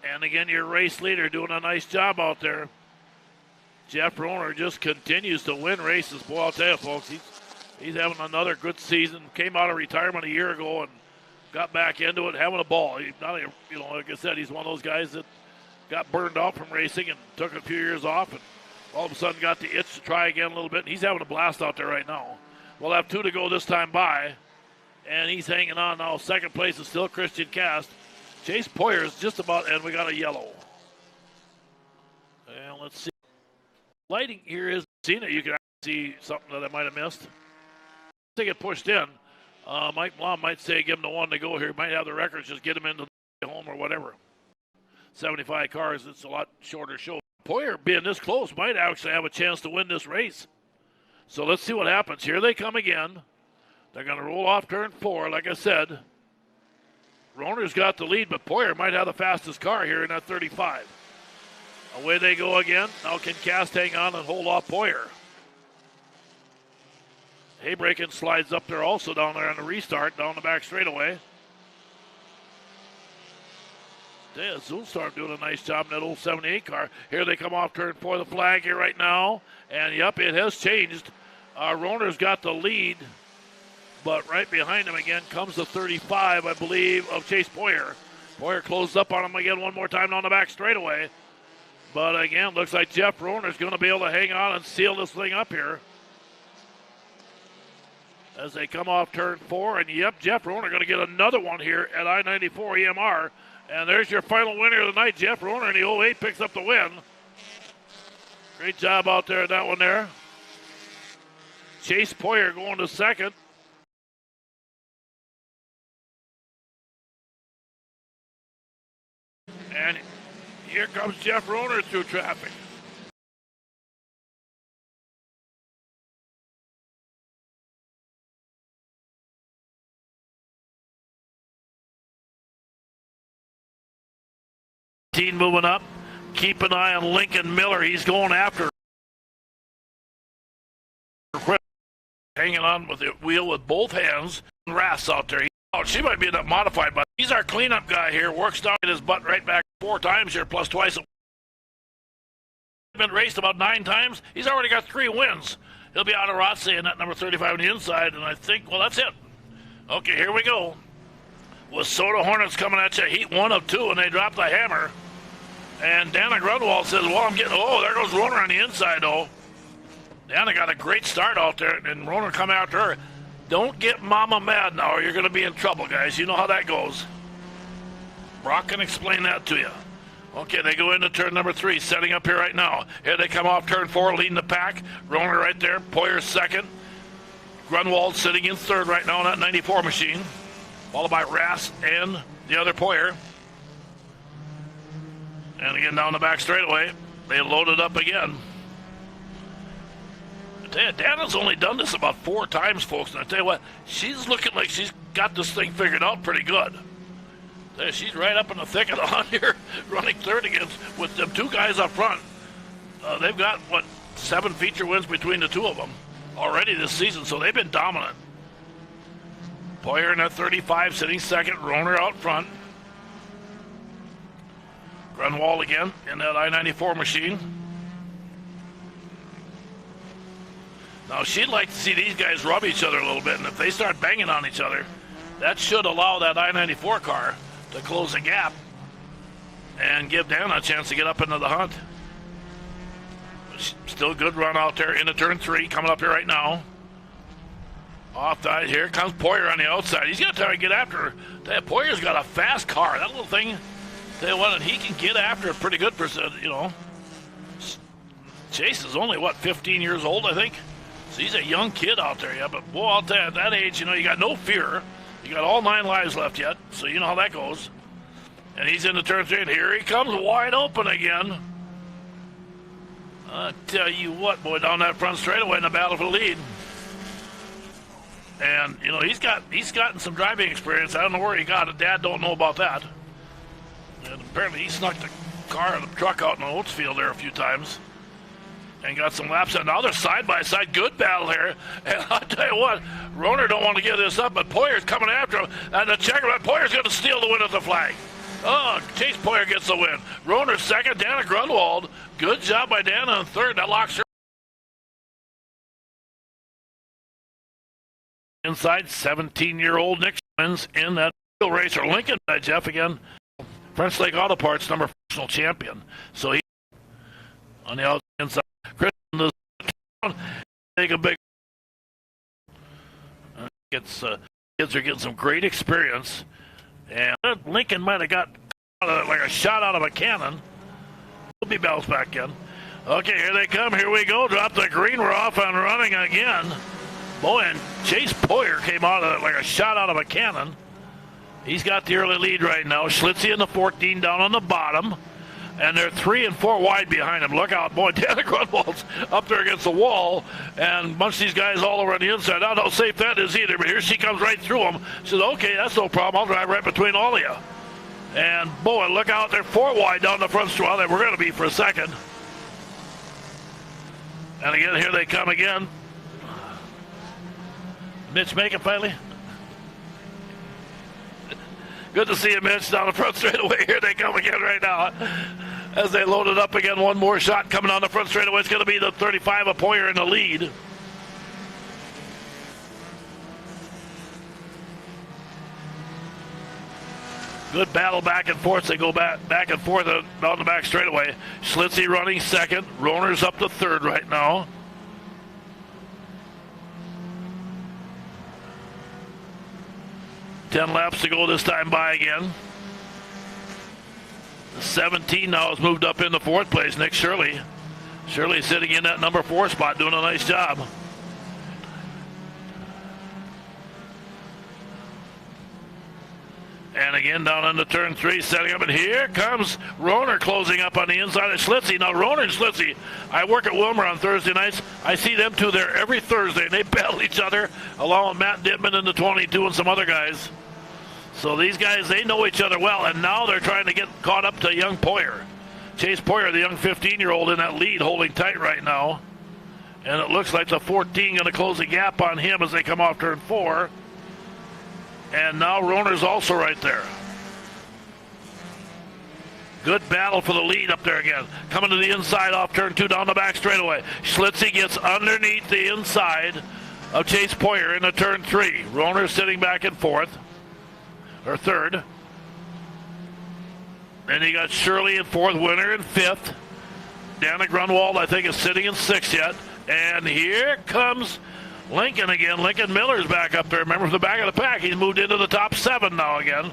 And again, your race leader doing a nice job out there. Jeff Rohner just continues to win races. Boy, I'll tell you, folks, he's having another good season. Came out of retirement a year ago and got back into it, having a ball. Like I said, he's one of those guys that got burned out from racing and took a few years off and all of a sudden got the itch to try again a little bit. And he's having a blast out there right now. We'll have 2 to go this time by, and he's hanging on now. Second place is still Christian Cast. Chase Poyer's just about, and we got a yellow. And let's see. Lighting here is seen it. You can see something that I might have missed. They get pushed in. Mike Blom might say give him the 1 to go here. He might have the records, just get him into the home or whatever. 75 cars, it's a lot shorter show. Poyer being this close might actually have a chance to win this race. So let's see what happens. Here they come again. They're going to roll off turn 4, like I said. Rohner's got the lead, but Poyer might have the fastest car here in that 35. Away they go again. Now can Cast hang on and hold off Poyer. Haybraken slides up there also down there on the restart, down the back straightaway. Yeah, Zulstorm doing a nice job in that old 78 car. Here they come off turn 4, the flag here right now. And, yep, it has changed. Rohner's got the lead. But right behind him again comes the 35, I believe, of Chase Poyer. Poyer closed up on him again one more time down the back straightaway. But, again, looks like Jeff Rohner's going to be able to hang on and seal this thing up here. As they come off turn 4. And, yep, Jeff Rohner going to get another one here at I-94 EMR. And there's your final winner of the night. Jeff Rohner in the 08 picks up the win. Great job out there, that one there. Chase Poyer going to second. And here comes Jeff Rohner through traffic. Moving up. Keep an eye on Lincoln Miller. He's going after. Hanging on with the wheel with both hands. Rath's out there. She might be that modified, but he's our cleanup guy here. Works down his butt right back 4 times here, plus twice. Been raced about 9 times. He's already got 3 wins. He'll be out of Rotsey in that number 35 on the inside, and I think, well, that's it. Okay, here we go. With Soda Hornets coming at you, heat 1 of 2, and they drop the hammer. And Dana Grunwald says, well, I'm getting, oh, there goes Rohner on the inside, though. Dana got a great start out there, and Rohner come after her. Don't get Mama mad now, or you're going to be in trouble, guys. You know how that goes. Brock can explain that to you. Okay, they go into turn number 3, setting up here right now. Here they come off turn 4, leading the pack. Rohner right there, Poyer second. Grunwald sitting in third right now on that 94 machine, followed by Rass and the other Poyer. And again, down the back straightaway, they load it up again. I tell you, Dana's only done this about 4 times, folks. And I tell you what, she's looking like she's got this thing figured out pretty good. I tell you, she's right up in the thick of the hunt here, running third against with them 2 guys up front. They've got, 7 feature wins between the 2 of them already this season, so they've been dominant. Poyer in that 35, sitting second. Rohner out front. Grunwald again in that I-94 machine. Now, she'd like to see these guys rub each other a little bit, and if they start banging on each other, that should allow that I-94 car to close the gap and give Dana a chance to get up into the hunt. Still good run out there into turn 3, coming up here right now. Off the, here comes Poyer on the outside. He's going to try to get after her. Poyer's got a fast car. That little thing, tell you what, he can get after it pretty good, Chase is only, 15 years old, I think? So he's a young kid out there, yeah. But, boy, I'll tell you, at that age, you got no fear. You got all 9 lives left yet, so you know how that goes. And he's into turn 3, and here he comes wide open again. I tell you what, boy, down that front straightaway in the battle for the lead. And, he's gotten some driving experience. I don't know where he got it. Dad don't know about that. And apparently he snuck the car or the truck out in the oats field there a few times. and got some laps. And now they're side by side. Good battle here. And I'll tell you what, Roner don't want to give this up, but Poyer's coming after him. And the checker, Poyer's going to steal the win at the flag. Oh, Chase Poyer gets the win. Roner second, Dana Grunwald. Good job by Dana in third. That locks her. Inside, 17-year-old Nick wins in that racer. Lincoln, Jeff again. French Lake Auto Parts, number national champion. So he on the outside inside. Chris in the take a big. Kids are getting some great experience, and Lincoln might have got like a shot out of a cannon. He'll be bounced back in. Okay, here they come. Here we go. Drop the green. We're off and running again. Boy, and Chase Poyer came out of it like a shot out of a cannon. He's got the early lead right now. Schlitzie in the 14 down on the bottom. And they're 3 and 4 wide behind him. Look out, boy, Dana Grunwald's up there against the wall. And a bunch of these guys all over on the inside. I don't know how safe that is either, but here she comes right through them. She says, okay, that's no problem. I'll drive right between all of you. And, boy, look out, they're 4 wide down the front stretch. Well, they were going to be for a second. And again, here they come again. Mitch make it finally. Good to see you, Mitch, down the front straightaway. Here they come again right now. As they load it up again, one more shot coming on the front straightaway. It's going to be the 35 of Poyer in the lead. Good battle back and forth. They go back and forth down the back straightaway. Schlitzie running second. Roner's up to third right now. Ten laps to go this time by again. 17 now has moved up into fourth place. Nick Shirley. Shirley sitting in that number 4 spot, doing a nice job. And again down into turn 3, setting up. And here comes Roner closing up on the inside of Schlitzie. Now Roner and Schlitzie, I work at Wilmer on Thursday nights. I see them two there every Thursday, and they battle each other along with Matt Dittman in the 22 and some other guys. So these guys, they know each other well, and now they're trying to get caught up to young Poyer. Chase Poyer, the young 15-year-old in that lead, holding tight right now. And it looks like the 14 going to close the gap on him as they come off turn 4. And now Roner's also right there. Good battle for the lead up there again. Coming to the inside off turn 2 down the back straightaway. Schlitzie gets underneath the inside of Chase Poyer into turn 3. Roner sitting back in fourth. Or third. Then you got Shirley in fourth, Winter in fifth. Dana Grunwald, I think, is sitting in sixth yet. And here comes Lincoln again. Lincoln Miller's back up there. Remember, from the back of the pack, he's moved into the top 7 now again.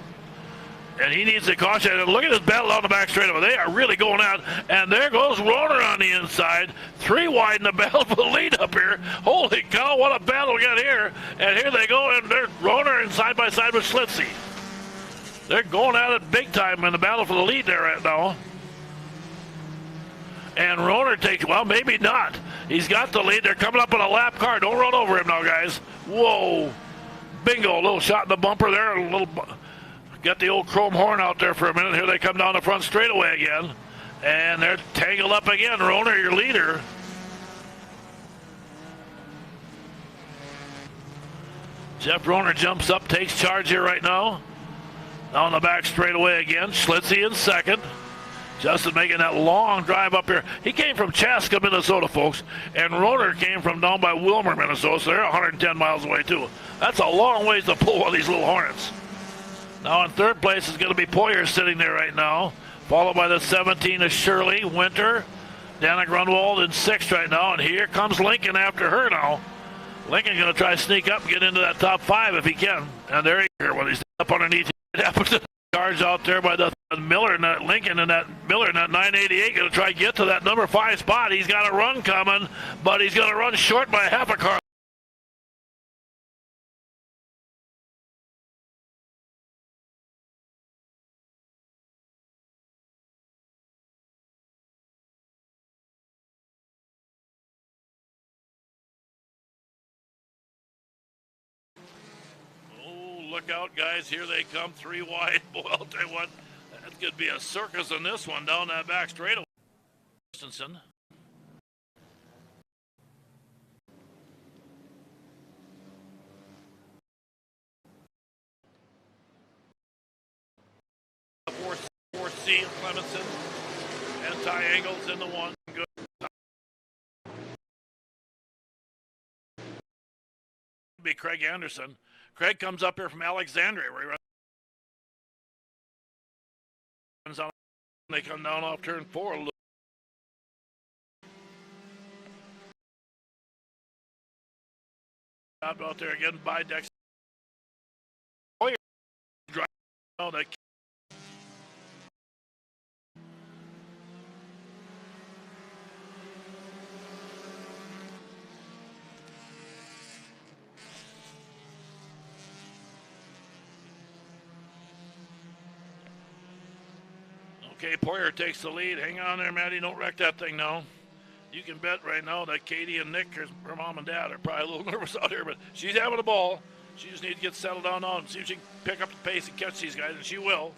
And he needs a caution. And look at this battle on the back straightaway. They are really going out. And there goes Roner on the inside. 3 wide in the battle for the lead up here. Holy cow, what a battle we got here. And here they go. And they're Roner in side by side with Schlitzie. They're going at it big time in the battle for the lead there right now. And Roner takes, well, maybe not. He's got the lead. They're coming up on a lap car. Don't run over him now, guys. Whoa. Bingo. A little shot in the bumper there. A little, got the old chrome horn out there for a minute. Here they come down the front straightaway again. And they're tangled up again. Roner, your leader. Jeff Roner jumps up, takes charge here right now. Down the back straightaway again. Schlitzie in second. Justin making that long drive up here. He came from Chaska, Minnesota, folks. And Roner came from down by Wilmer, Minnesota. So they're 110 miles away, too. That's a long ways to pull one of these little Hornets. Now in third place is going to be Poyer sitting there right now. Followed by the 17 is Shirley, Winter. Dana Grunwald in sixth right now. And here comes Lincoln after her now. Lincoln's going to try to sneak up and get into that top 5 if he can. And there he is when he's up underneath. It happened to charge out there by the Miller and that Lincoln and that Miller and that 988 going to try to get to that number 5 spot. He's got a run coming, but he's going to run short by half a car. Look out, guys. Here they come. 3 wide. Boy, I'll tell you what. That could be a circus in this one down that back straightaway. Christensen. Steele, Clemenson, and Ty Engels in the one. Good. Be Craig Anderson. Craig comes up here from Alexandria where he runs on. They come down off turn 4. Out there again by Dex. Poyer driving down the. Okay, Poyer takes the lead. Hang on there, Maddie. Don't wreck that thing now. You can bet right now that Katie and Nick, her mom and dad, are probably a little nervous out here, but she's having the ball. She just needs to get settled down now and see if she can pick up the pace and catch these guys, and she will.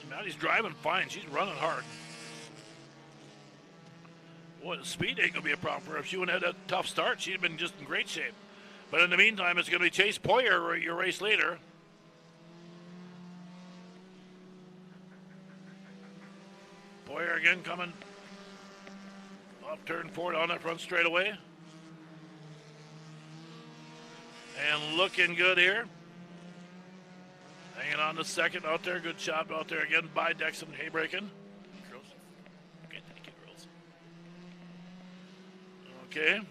Maddie's driving fine. She's running hard. Boy, the speed ain't going to be a problem for her. If she wouldn't have had a tough start, she'd have been just in great shape. But in the meantime, it's going to be Chase Poyer, your race leader. Poyer again coming off turn 4 down that front straightaway. And looking good here. Hanging on to second out there. Good job out there again by Dexon Haybraken. Girls. Okay, thank you, girls. Okay.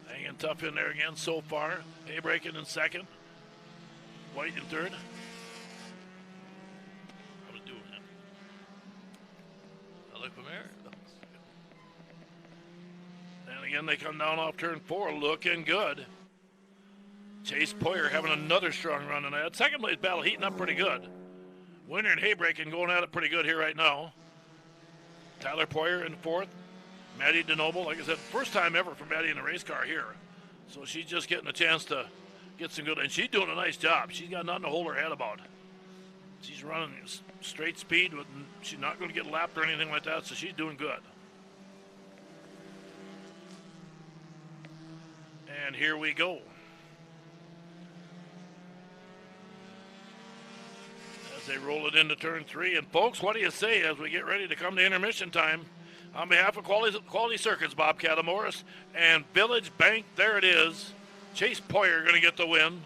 Hanging tough in there again so far. Haybraken in second. White in third. How was doing that? I look from there. And again, they come down off turn 4, looking good. Chase Poyer having another strong run in that. Second place battle heating up pretty good. Winner and Haybraken going at it pretty good here right now. Tyler Poyer in fourth. Maddie DeNoble, like I said, first time ever for Maddie in a race car here. So she's just getting a chance to get some good, and she's doing a nice job. She's got nothing to hold her head about. She's running straight speed, with, she's not going to get lapped or anything like that, so she's doing good. And here we go. As they roll it into turn 3. And folks, what do you say as we get ready to come to intermission time? On behalf of Quality Circuits, Bob Catamoris, and Village Bank, there it is. Chase Poyer going to get the win.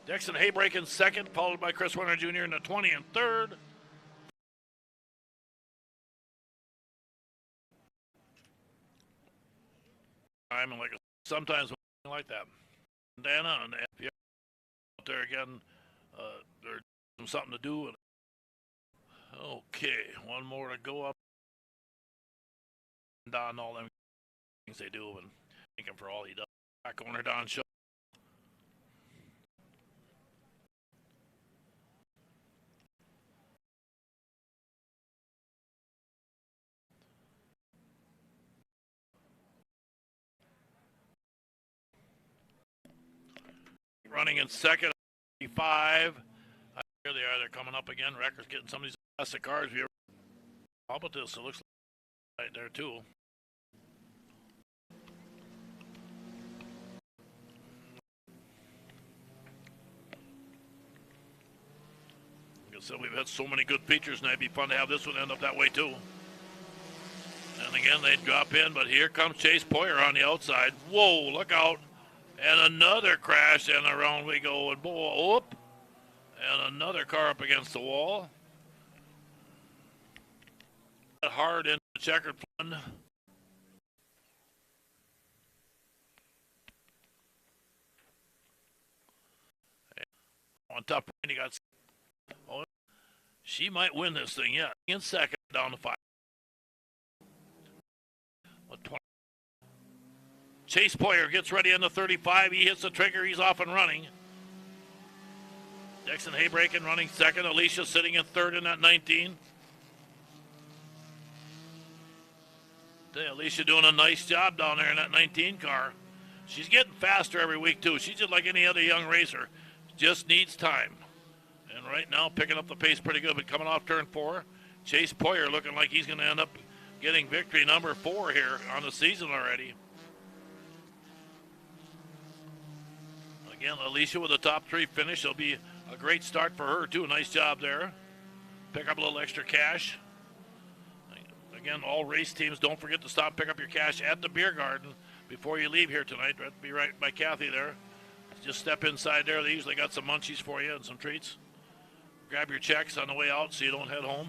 Dexon Haybraken second, followed by Chris Winter Jr. in the 20 and third. I'm like sometimes like that. Dana and FPR out there again. There's something to do. Okay, one more to go up. Don, all them things they do, and thank him for all he does. Back owner Don Show. Running in second, 5. Here they are. They're coming up again. Wrecker's getting some of these classic cars. How about this? It looks like right there too. So we've had so many good features, and it'd be fun to have this one end up that way too. And again, they drop in, but here comes Chase Poyer on the outside. Whoa, look out. And another crash, and around we go. And whoop. And another car up against the wall. Hard into the checkered fun. On top, Randy got. Oh, she might win this thing, yeah. In second, down to 5. Chase Poyer gets ready on the 35. He hits the trigger. He's off and running. Dexon Haybraken running second. Alicia sitting in third in that 19. Alicia doing a nice job down there in that 19 car. She's getting faster every week, too. She's just like any other young racer. Just needs time. And right now, picking up the pace pretty good. But coming off turn 4, Chase Poyer looking like he's going to end up getting victory number 4 here on the season already. Again, Alicia with a top 3 finish. It'll be a great start for her, too. Nice job there. Pick up a little extra cash. Again, all race teams, don't forget to stop and pick up your cash at the beer garden before you leave here tonight. Be right by Kathy there. Just step inside there. They usually got some munchies for you and some treats. Grab your checks on the way out so you don't head home.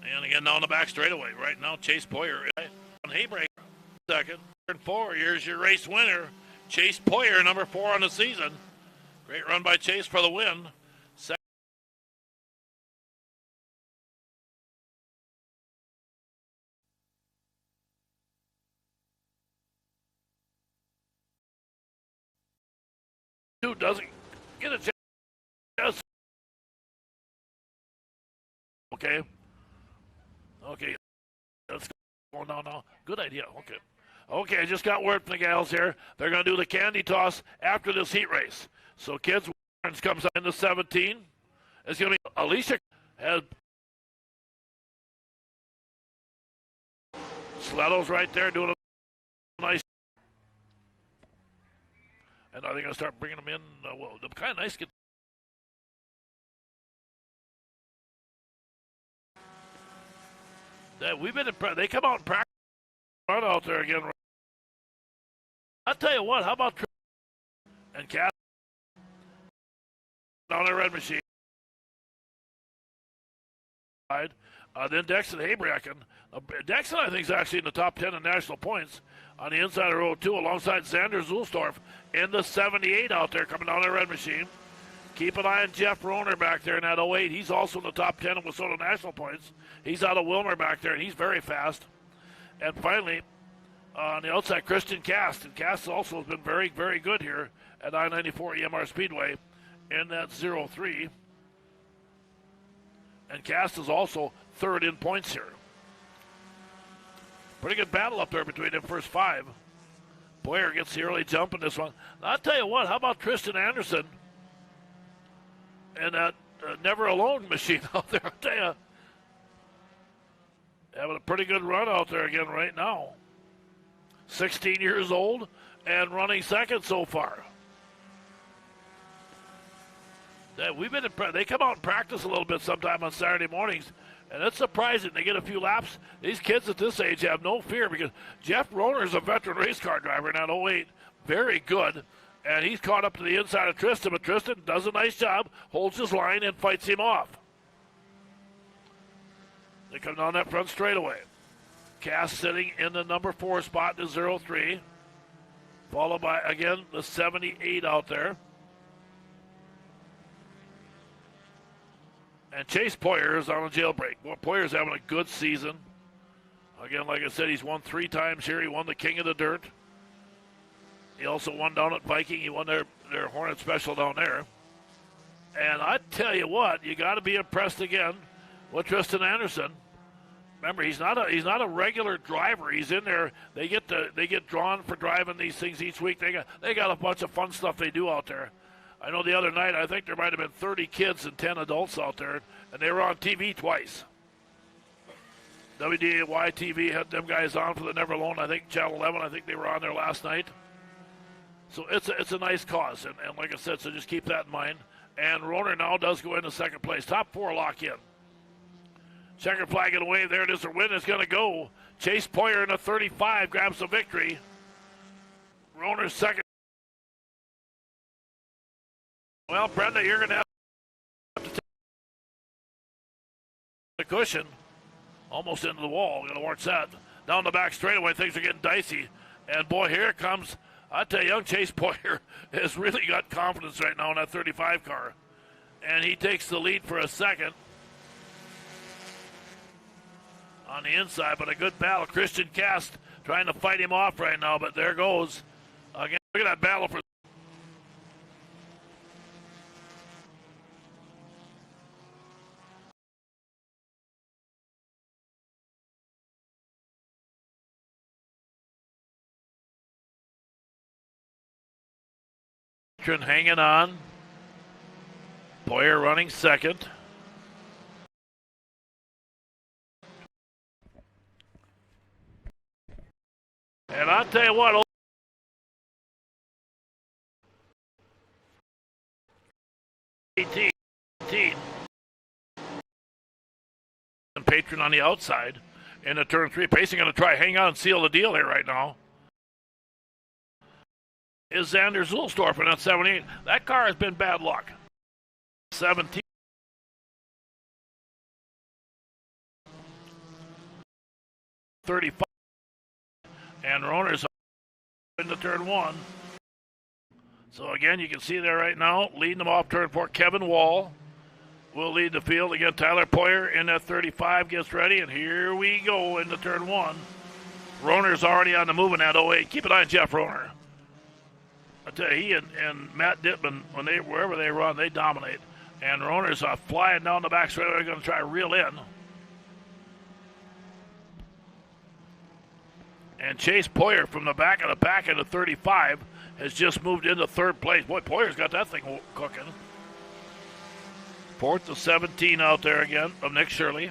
And again, down the back straightaway. Right now, Chase Poyer on Haybreak. Second. And 4, here's your race winner, Chase Poyer, number 4 on the season. Great run by Chase for the win. Who doesn't get a chance? Okay. Let's go now. Good idea. Okay, I just got word from the gals here. They're going to do the candy toss after this heat race. So kids, comes in the 17. It's going to be Alicia has Sletto's right there doing a nice. And are they going to start bringing them in? The kind of nice kid. We've been impressed. They come out and practice run out there again. I'll tell you what. How about and Cat on the red machine? Then Dexon Haybracken. Dexon, I think, is actually in the top 10 in national points on the inside of row 2 alongside Xander Zulstorf in the 78 out there coming down the red machine. Keep an eye on Jeff Rohner back there in that 08. He's also in the top 10 in Wissota national points. He's out of Wilmer back there, and he's very fast. And finally, on the outside, Christian Cast. And Cast also has been very, very good here at I-94 EMR Speedway in that 03. And Cast is also third in points here. Pretty good battle up there between them first 5. Boyer gets the early jump in this one. Now, I'll tell you what, how about Tristan Anderson and that Never Alone machine out there? I'll tell you, having a pretty good run out there again right now. 16 years old and running second so far. We've been impressed. They come out and practice a little bit sometime on Saturday mornings, and it's surprising. They get a few laps. These kids at this age have no fear because Jeff Rohner is a veteran race car driver in that 08. Very good, and he's caught up to the inside of Tristan, but Tristan does a nice job, holds his line, and fights him off. They come down that front straightaway. Cass sitting in the number 4 spot in the 03, followed by, again, the 78 out there. And Chase Poyer is on a jailbreak. Well, Poyer's having a good season. Again, like I said, he's won 3 times here. He won the King of the Dirt. He also won down at Viking. He won their Hornet Special down there. And I tell you what, you got to be impressed again with Tristan Anderson. Remember, he's not a regular driver. He's in there. They get drawn for driving these things each week. They got a bunch of fun stuff they do out there. I know the other night, I think there might have been 30 kids and 10 adults out there, and they were on TV twice. WDAY TV had them guys on for the Never Alone. I think Channel 11, I think they were on there last night. So it's a nice cause, and like I said, so just keep that in mind. And Rohner now does go into second place. Top 4 lock in. Checker flag and wave. There it is. The win is going to go. Chase Poyer in the 35 grabs the victory. Rohner's second. Well, Brenda, you're going to have to take the cushion almost into the wall. Going to watch that. Down the back straightaway, things are getting dicey. And, boy, here comes, I tell you, young Chase Poyer has really got confidence right now in that 35 car. And he takes the lead for a second on the inside, but a good battle. Christian Cast trying to fight him off right now, but there goes. Again, look at that battle for hanging on. Poyer running second. And I'll tell you what, 18. And Patron on the outside into turn 3. Pacing going to try hang on and seal the deal here right now. Is Xander Zulstorf in that 78. That car has been bad luck. 17. 35. And Roner's into turn 1. So again, you can see there right now, leading them off turn 4, Kevin Wall will lead the field. Again, Tyler Poyer in that 35 gets ready, and here we go into turn 1. Roner's already on the move in that 08. Keep an eye on Jeff Roner. I tell you, he and Matt Dittman, wherever they run, they dominate. And Roner's flying down the back straight. They're going to try to reel in. And Chase Poyer from the back of the pack into 35 has just moved into third place. Boy, Poyer's got that thing cooking. 4th to 17 out there again of Nick Shirley.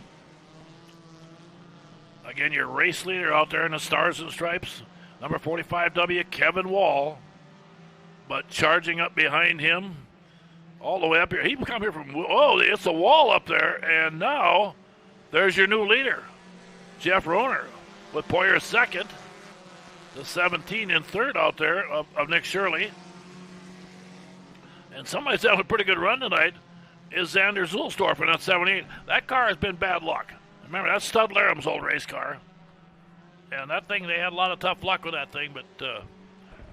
Again, your race leader out there in the Stars and Stripes, number 45W, Kevin Wall. But charging up behind him all the way up here. He come here from, it's a wall up there. And now there's your new leader, Jeff Roner, with Poyer second. The 17 in third out there of Nick Shirley. And somebody's having a pretty good run tonight is Xander Zulstorf in that 78. That car has been bad luck. Remember, that's Stud Laram's old race car. And that thing, they had a lot of tough luck with that thing, but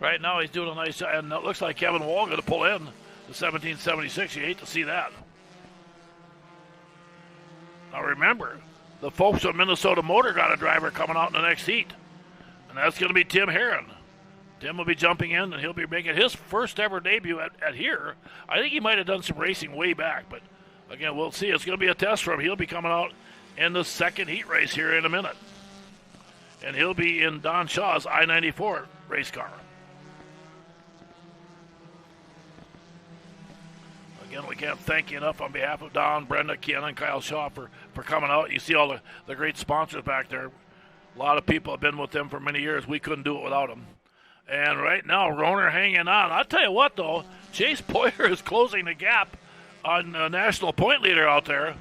right now he's doing a nice job. And it looks like Kevin Wall going to pull in the 1776. You hate to see that. Now remember, the folks at Minnesota Motor got a driver coming out in the next heat. And that's going to be Tim Herron. Tim will be jumping in, and he'll be making his first ever debut at here. I think he might have done some racing way back, but again, we'll see. It's going to be a test for him. He'll be coming out in the second heat race here in a minute. And he'll be in Don Shaw's I-94 race car. Again, we can't thank you enough on behalf of Don, Brenda, Ken, and Kyle Shaw for coming out. You see all the great sponsors back there. A lot of people have been with them for many years. We couldn't do it without them. And right now, Roner hanging on. I'll tell you what, though, Chase Poyer is closing the gap on the national point leader out there.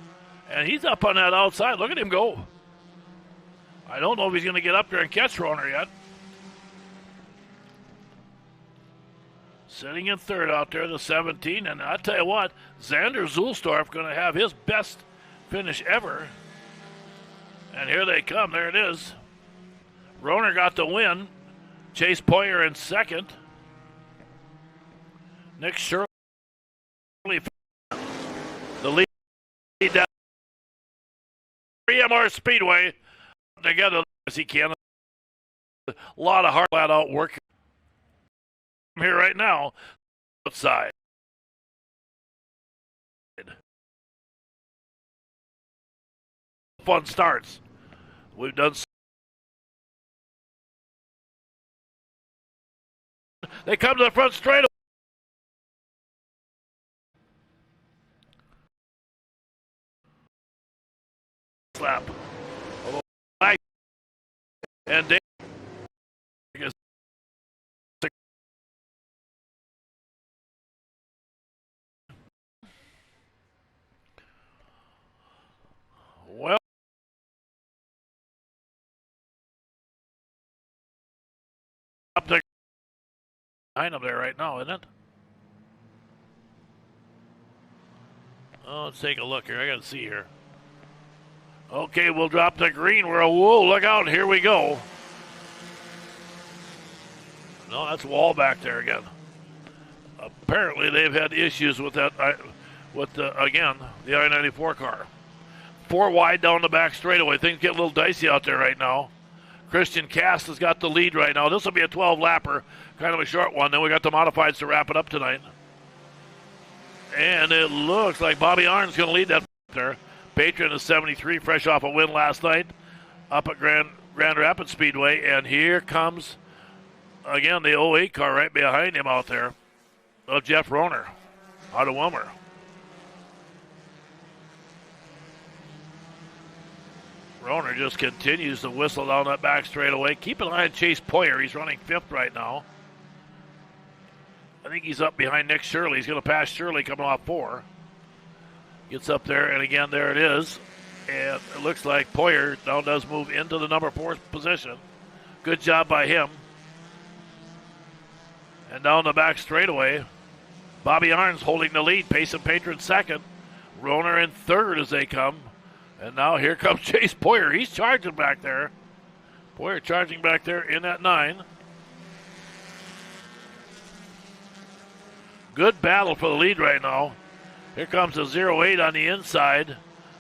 And he's up on that outside. Look at him go. I don't know if he's going to get up there and catch Roner yet. Sitting in third out there, the 17. And I'll tell you what, Xander Zulstorf going to have his best finish ever. And here they come. There it is. Roner got the win. Chase Poyer in second. Nick Shirley, the lead down. 3MR Speedway together as he can. A lot of hard flat out work here right now. Outside. Fun starts. We've done. They come to the front straight. Slap. And Dave. Well. Up there. Behind them there right now, isn't it? Oh, let's take a look here. I got to see here. Okay, we'll drop the green. Whoa, look out. Here we go. No, that's Wall back there again. Apparently, they've had issues with that, again, the I-94 car. 4 wide down the back straightaway. Things get a little dicey out there right now. Christian Cast has got the lead right now. This will be a 12-lapper, kind of a short one. Then we got the modifieds to wrap it up tonight. And it looks like Bobby Arn's going to lead that there. Patron is 73, fresh off a win last night up at Grand Rapids Speedway. And here comes, again, the 08 car right behind him out there of Jeff Roner out of Wilmer. Roner just continues to whistle down that back straightaway. Keep an eye on Chase Poyer. He's running 5th right now. I think he's up behind Nick Shirley. He's going to pass Shirley coming off 4. Gets up there, and again, there it is. And it looks like Poyer now does move into the number 4 position. Good job by him. And down the back straightaway, Bobby Arns holding the lead. Payson Patron second. Roner in third as they come. And now here comes Chase Poyer. He's charging back there. Poyer charging back there in that 9. Good battle for the lead right now. Here comes the 08 on the inside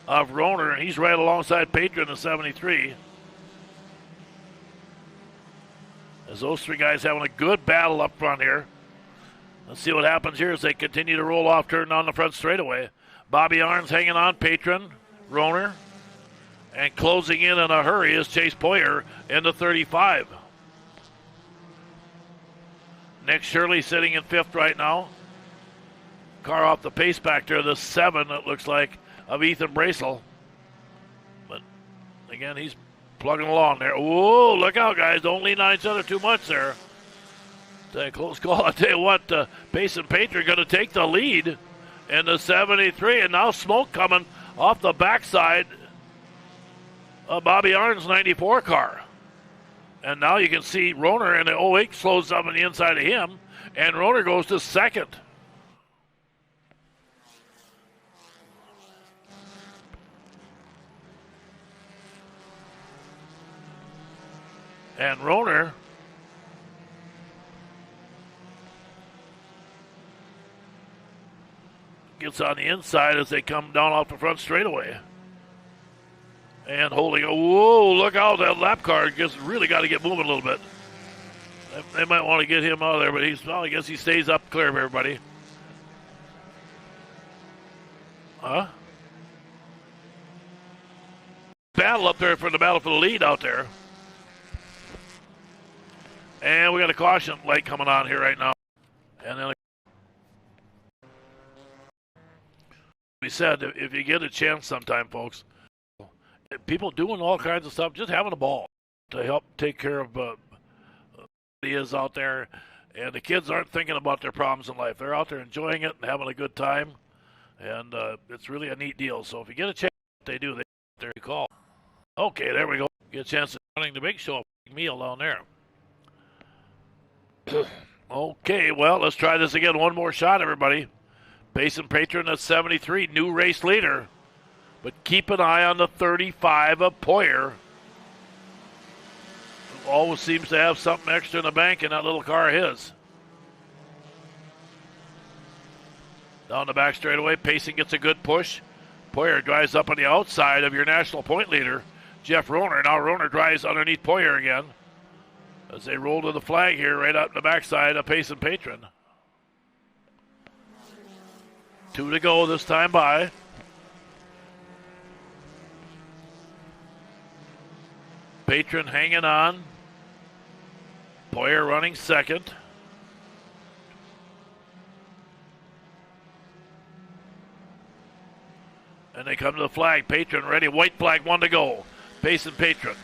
of Roner, and he's right alongside Patron in 73. As those three guys having a good battle up front here. Let's see what happens here as they continue to roll off, turn on the front straightaway. Bobby Arns hanging on, Patron, Roner, and closing in a hurry is Chase Poyer into 35. Nick Shirley sitting in 5th right now. Car off the pace back there, the 7, it looks like, of Ethan Bracel. But, again, he's plugging along there. Whoa, look out, guys. Don't lean on each other too much there. It's a close call. I'll tell you what, Payson Patron going to take the lead in the 73, and now smoke coming off the backside of Bobby Arn's 94 car. And now you can see Roner in the 08 slows up on the inside of him, and Roner goes to second. And Roner gets on the inside as they come down off the front straightaway. And holding a, whoa, look out, that lap car just really got to get moving a little bit. They might want to get him out of there, but I guess he stays up clear of everybody. Battle up there for the battle for the lead out there. And we got a caution light coming on here right now. And then we said, if you get a chance sometime, folks, people doing all kinds of stuff, just having a ball to help take care of ideas out there. And the kids aren't thinking about their problems in life. They're out there enjoying it and having a good time. And it's really a neat deal. So if you get a chance, they do. They call. Okay, there we go. Get a chance of running the big show meal down there. Okay, well, let's try this again. One more shot, everybody. Payson Patron at 73, new race leader. But keep an eye on the 35 of Poyer. Always seems to have something extra in the bank in that little car of his. Down the back straightaway, Payson gets a good push. Poyer drives up on the outside of your national point leader, Jeff Roner. Now Roner drives underneath Poyer again as they roll to the flag here right up the backside of Payson Patron. 2 to go this time by. Patron hanging on. Poyer running second. And they come to the flag. Patron ready. White flag, 1 to go. Payson Patron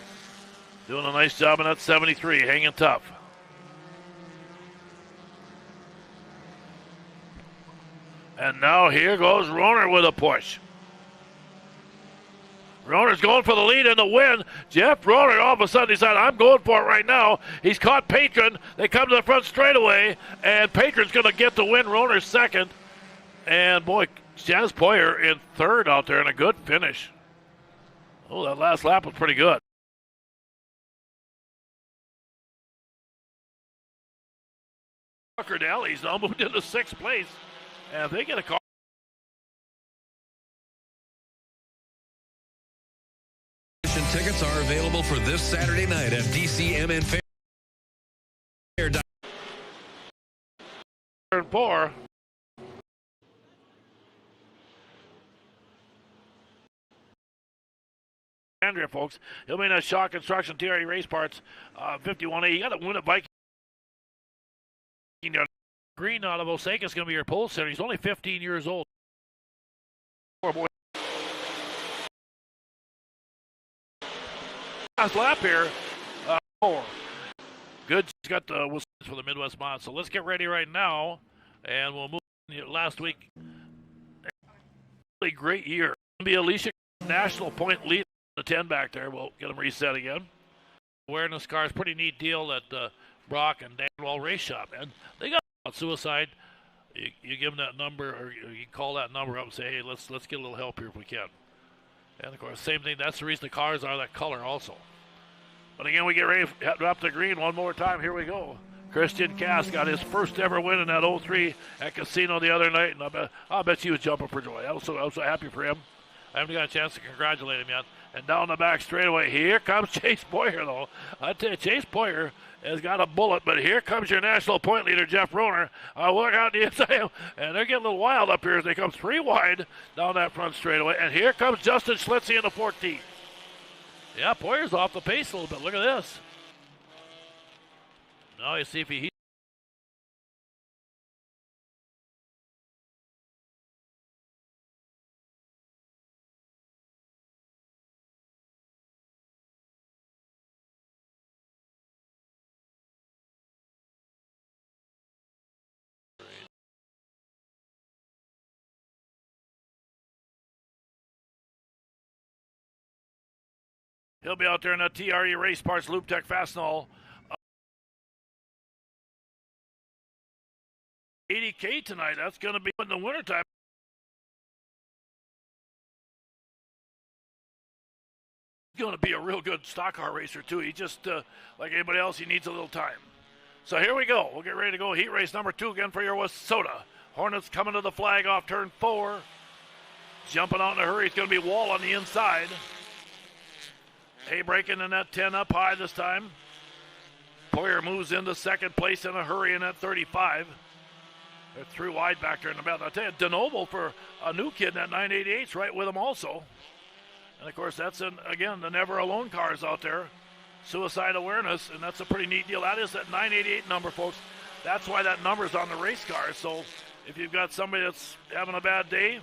doing a nice job in that 73, hanging tough. And now here goes Roner with a push. Roner's going for the lead and the win. Jeff Roner all of a sudden decided, I'm going for it right now. He's caught Patron. They come to the front straightaway, and Patron's going to get the win. Roner's second. And boy, Chaz Poyer in third out there, and a good finish. Oh, that last lap was pretty good. Tucker Daly's now moved into 6th place. And if they get a call. Tickets are available for this Saturday night at DCMN Fair. 4. Andrea, folks. He'll be in a Shaw Construction TRE Race Parts 51A. You got to win a Viking. Green out of Osaka is going to be your pole center. He's only 15 years old. Poor boy. Last lap here. 4. Good. He's got the whistles for the Midwest Mod. So let's get ready right now, and we'll move. Last week really great year. Be Alicia national point lead the 10 back there. We'll get them reset again. Awareness cars, pretty neat deal at Brock and Danwell Race Shop, and they got suicide. You give them that number, or you call that number up and say, hey, let's get a little help here if we can. And of course, same thing. That's the reason the cars are that color also. But again, we get ready to head up the green one more time. Here we go. Christian Cass got his first ever win in that 03 at Casino the other night, and I bet he was jumping for joy. I was so happy for him. I haven't got a chance to congratulate him yet. And down the back straightaway, here comes Chase Boyer, though. I tell you, Chase Boyer has got a bullet, but here comes your national point leader, Jeff Roner. Look out the inside, and they're getting a little wild up here as they come 3 wide down that front straightaway. And here comes Justin Schlitzie in the 14th. Yeah, Boyer's off the pace a little bit. Look at this. Now you see if he he'll be out there in that TRE Race Parts Loop Tech Fastenal. 80K tonight. That's going to be in the wintertime. He's going to be a real good stock car racer, too. He just, like anybody else, he needs a little time. So here we go. We'll get ready to go. Heat race number 2 again for your Wissota. Hornets coming to the flag off turn 4. Jumping out in a hurry. It's going to be Wall on the inside. Breaking in that 10 up high this time. Poyer moves into second place in a hurry in that 35. They're 3 wide back there in the battle. I tell you, DeNoble for a new kid in that 988's right with him also. And of course, that's again the Never Alone cars out there. Suicide awareness, and that's a pretty neat deal. That is that 988 number, folks. That's why that number's on the race cars. So if you've got somebody that's having a bad day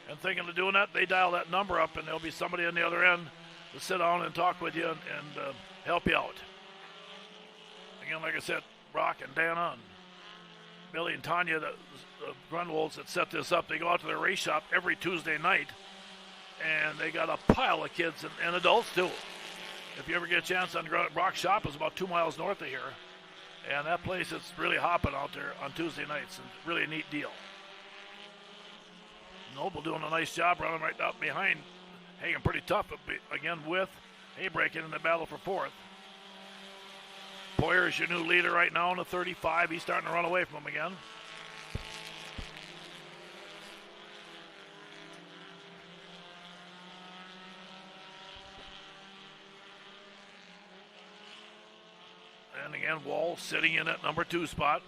and thinking of doing that, they dial that number up, and there'll be somebody on the other end to sit down and talk with you and help you out. Again, like I said, Brock and Dana and Billy and Tanya, the Grunwalds that set this up, they go out to their race shop every Tuesday night, and they got a pile of kids and adults too. If you ever get a chance on Brock's shop, is about 2 miles north of here, and that place is really hopping out there on Tuesday nights, and really a neat deal. Noble doing a nice job running right up behind, hanging pretty tough, but again with breaking in the battle for 4th. Poyer is your new leader right now in the 35. He's starting to run away from him again. And again, Wall sitting in at number 2 spot.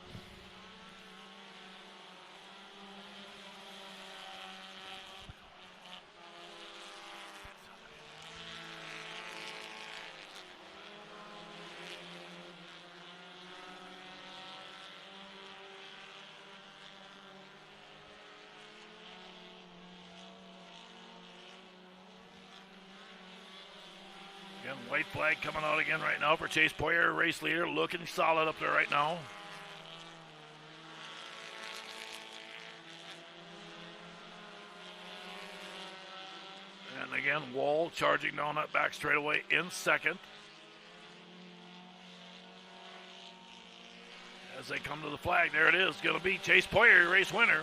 White flag coming out again right now for Chase Poyer, race leader, looking solid up there right now. And again, Wall charging down that back straightaway in second. As they come to the flag, there it is, going to be Chase Poyer, your race winner.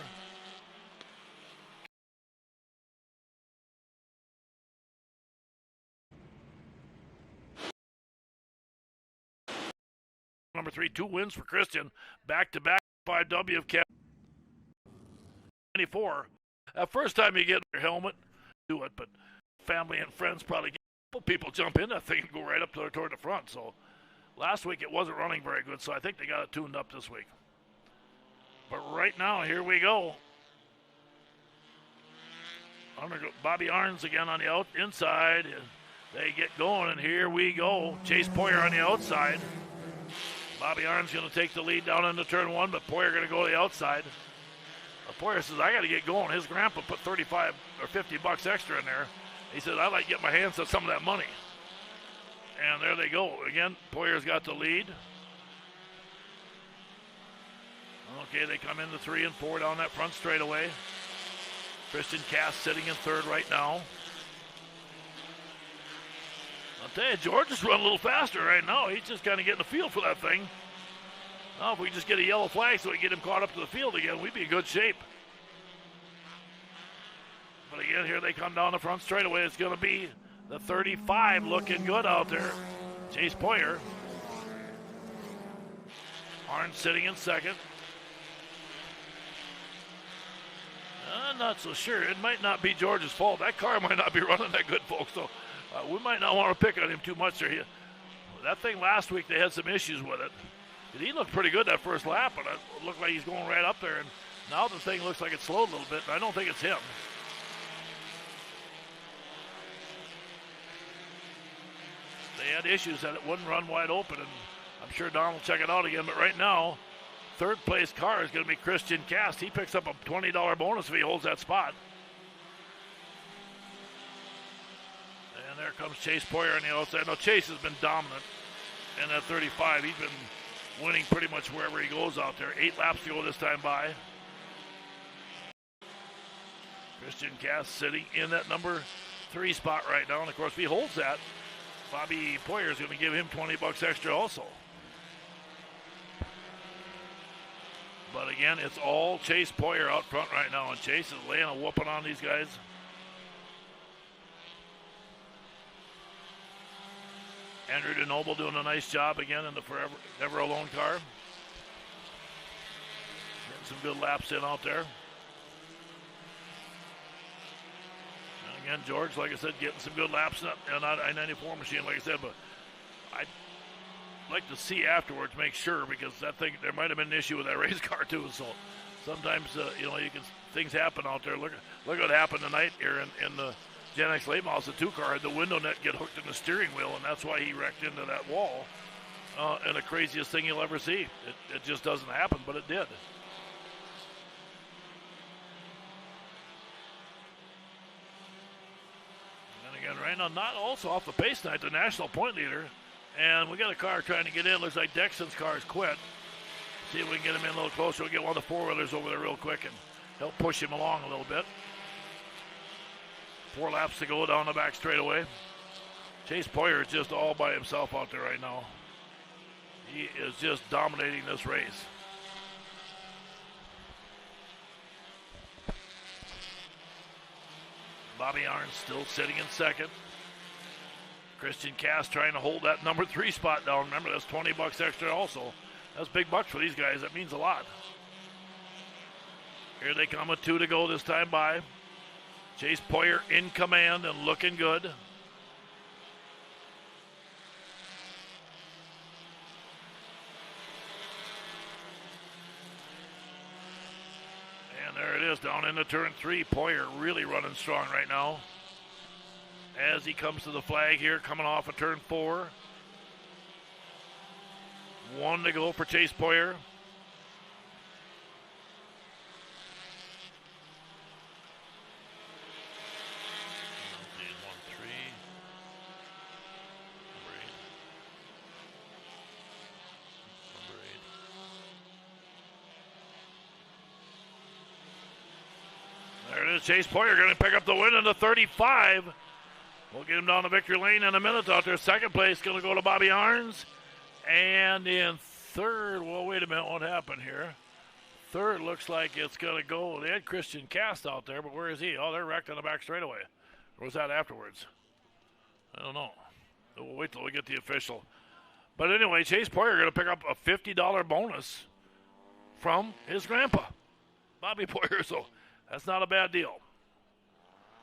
Number 3, 2 wins for Christian. Back-to-back 5W of Cap 94. First time you get your helmet, do it, but family and friends probably get people jump in that thing and go right up toward the front. So last week it wasn't running very good, so I think they got it tuned up this week. But right now, here we go. Bobby Arns again on the inside. They get going, and here we go. Chase Poyer on the outside. Bobby Arn's going to take the lead down into turn 1, but Poyer going to go to the outside. Poyer says, I got to get going. His grandpa put 35 or 50 bucks extra in there. He said, I'd like to get my hands on some of that money. And there they go. Again, Poyer's got the lead. Okay, they come into 3 and 4 down that front straightaway. Christian Cass sitting in third right now. I'll tell you, George is running a little faster right now. He's just kind of getting the feel for that thing. Now, if we just get a yellow flag so we get him caught up to the field again, we'd be in good shape. But again, here they come down the front straightaway. It's going to be the 35 looking good out there. Chase Poyer. Arns sitting in second. I'm not so sure. It might not be George's fault. That car might not be running that good, folks. So we might not want to pick on him too much there. That thing last week, they had some issues with it. He looked pretty good that first lap, but it looked like he's going right up there. And now the thing looks like it slowed a little bit, and I don't think it's him. They had issues that it wouldn't run wide open, and I'm sure Don will check it out again. But right now, third place car is going to be Christian Cast. He picks up a $20 bonus if he holds that spot. And there comes Chase Poyer on the outside. Now, Chase has been dominant in that 35. He's been winning pretty much wherever he goes out there. 8 laps to go this time by. Christian Cast sitting in that number 3 spot right now. And, of course, if he holds that, Bobby Poyer is going to give him $20 extra also. But again, it's all Chase Poyer out front right now, and Chase is laying a whooping on these guys. Andrew DeNoble doing a nice job again in the Forever Never Alone car. Getting some good laps in out there. And again, George, like I said, getting some good laps in that I-94 machine, like I said, but I'd like to see afterwards, make sure, because that thing, there might have been an issue with that race car too. So sometimes, things happen out there. Look what happened tonight here in the Gen X Late Models. The 2 car had the window net get hooked in the steering wheel, and that's why he wrecked into that wall. And the craziest thing you'll ever see. It just doesn't happen, but it did. And again, right now, not also off the pace tonight, the national point leader. And we got a car trying to get in. Looks like Dexon's car's quit. See if we can get him in a little closer. We'll get one of the 4-wheelers over there real quick, and help push him along a little bit. 4 laps to go down the back straightaway. Chase Poyer is just all by himself out there right now. He is just dominating this race. Bobby Arns still sitting in second. Christian Cast trying to hold that number 3 spot down. Remember, that's $20 extra also. That's big bucks for these guys. That means a lot. Here they come with 2 to go this time by. Chase Poyer in command and looking good. And there it is down into turn 3. Poyer really running strong right now. As he comes to the flag here, coming off of turn 4. 1 to go for Chase Poyer. There it is, Chase Poyer going to pick up the win in the 35. We'll get him down the victory lane in a minute out there. Second place going to go to Bobby Arns. And in third, well, wait a minute, what happened here? Third looks like it's going to go. They had Christian Cast out there, but where is he? Oh, they're wrecked on the back straightaway. Or was that afterwards? I don't know. We'll wait till we get the official. But anyway, Chase Poyer going to pick up a $50 bonus from his grandpa, Bobby Poyer. So that's not a bad deal.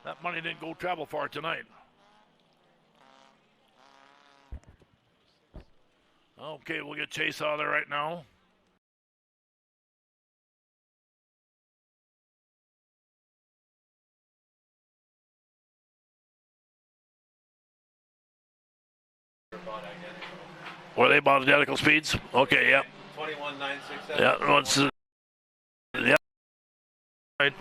That money didn't go travel far tonight. Okay, we'll get Chase out of there right now. Were they bought identical speeds? Okay, yeah. 21,967. Yeah, let's, yeah. Right.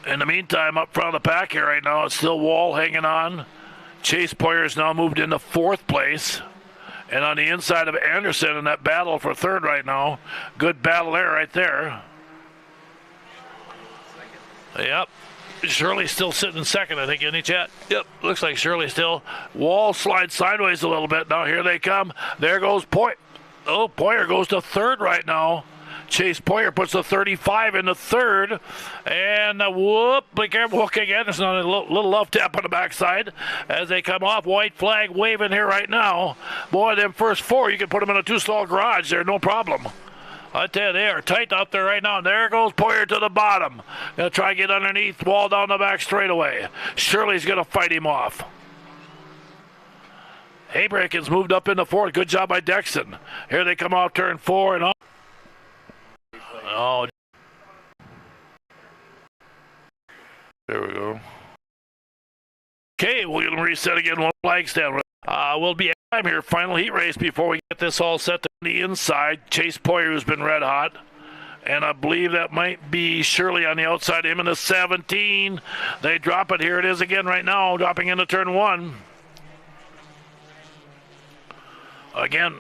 In the meantime, up front of the pack here right now, it's still Wall hanging on. Chase Poyer's now moved into 4th place. And on the inside of Anderson in that battle for 3rd right now. Good battle there right there. Yep. Shirley's still sitting in second, I think, isn't he, Chet? Yep, looks like Shirley still. Wall slides sideways a little bit. Now here they come. There goes Poyer. Oh, Poyer goes to third right now. Chase Poyer puts the 35 in the third. And whoop, be careful hooking again. There's not a little love tap on the backside as they come off. White flag waving here right now. Boy, them first four, you can put them in a two-stall garage there, no problem. I tell you, they are tight out there right now. There goes Poyer to the bottom. Gonna try to get underneath, wall down the back straightaway. Shirley's gonna fight him off. Haybraken's moved up in the fourth. Good job by Dexon. Here they come off turn 4 and up. Oh, there we go. Okay, we'll get them reset again. One flag stand. We'll be at time here. Final heat race before we get this all set to the inside. Chase Poyer, who's been red hot. And I believe that might be Shirley on the outside. Him in the 17. They drop it. Here it is again right now. Dropping into turn 1. Again,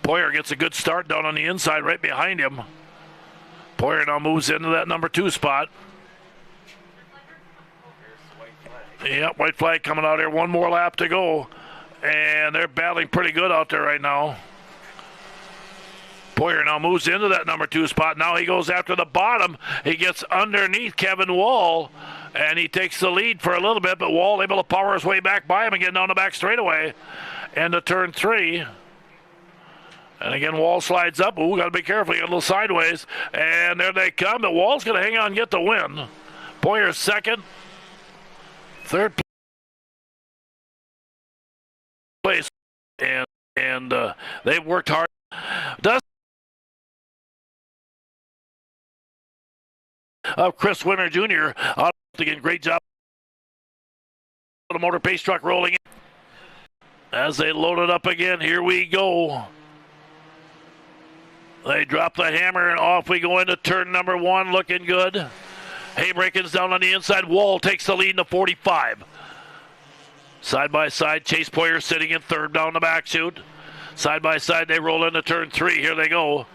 Poyer gets a good start down on the inside right behind him. Poyer now moves into that number 2 spot. Yep, white flag coming out here. One more lap to go. And they're battling pretty good out there right now. Poyer now moves into that number 2 spot. Now he goes after the bottom. He gets underneath Kevin Wall. And he takes the lead for a little bit. But Wall able to power his way back by him and get down the back straightaway. And to turn 3. And again, Wall slides up. Ooh, got to be careful. He got a little sideways. And there they come. The Wall's going to hang on and get the win. Poyer second. Third place. And they've worked hard. Chris Winter Jr. Again, great job. The motor pace truck rolling in. As they load it up again, here we go. They drop the hammer and off we go into turn number 1, looking good. Haybraken's down on the inside. Wall takes the lead in the 45. Side by side, Chase Poyer sitting in third down the back chute. Side by side, they roll into turn 3. Here they go.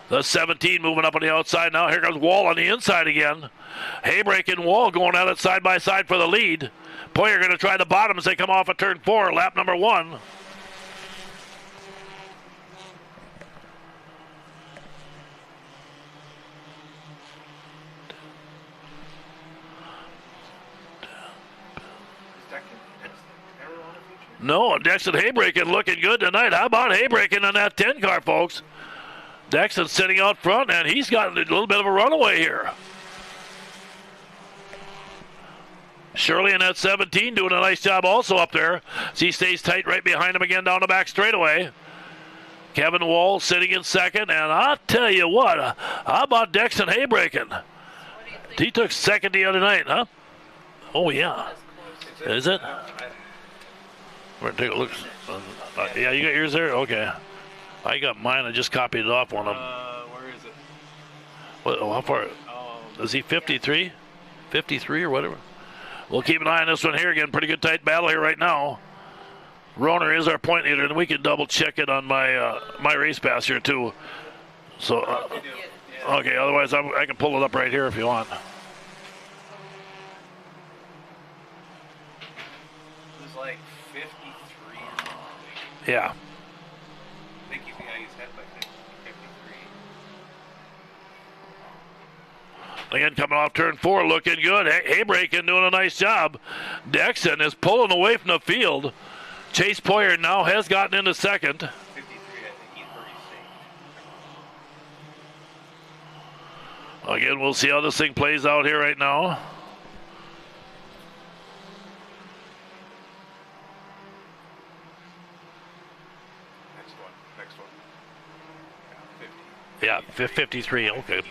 The 17 moving up on the outside now. Here comes Wall on the inside again. Haybraken and Wall going at it side by side for the lead. Poyer going to try the bottom as they come off at turn 4, lap number 1. No, Dexon Haybraken looking good tonight. How about Haybraken on that 10 car, folks? Dexon sitting out front, and he's got a little bit of a runaway here. Shirley in that 17 doing a nice job also up there. He stays tight right behind him again down the back straightaway. Kevin Wall sitting in second, and I'll tell you what, how about Dexon Haybraken? He took second the other night, huh? Oh, yeah. Is it? We're going to take a look. Yeah, you got yours there? Okay. I got mine. I just copied it off one of them. Where is it? What, how far? Is he 53? 53 or whatever? We'll keep an eye on this one here again. Pretty good tight battle here right now. Roner is our point leader, and we can double check it on my my race pass here too. So, okay. Otherwise, I can pull it up right here if you want. It was like 53 or something. Yeah. I think he's head by 53. Again, coming off turn 4, looking good. Haybraken doing a nice job. Dexon is pulling away from the field. Chase Poyer now has gotten into second. 53, I think he's pretty safe. Again, we'll see how this thing plays out here right now. Next one. Yeah, 53. Okay.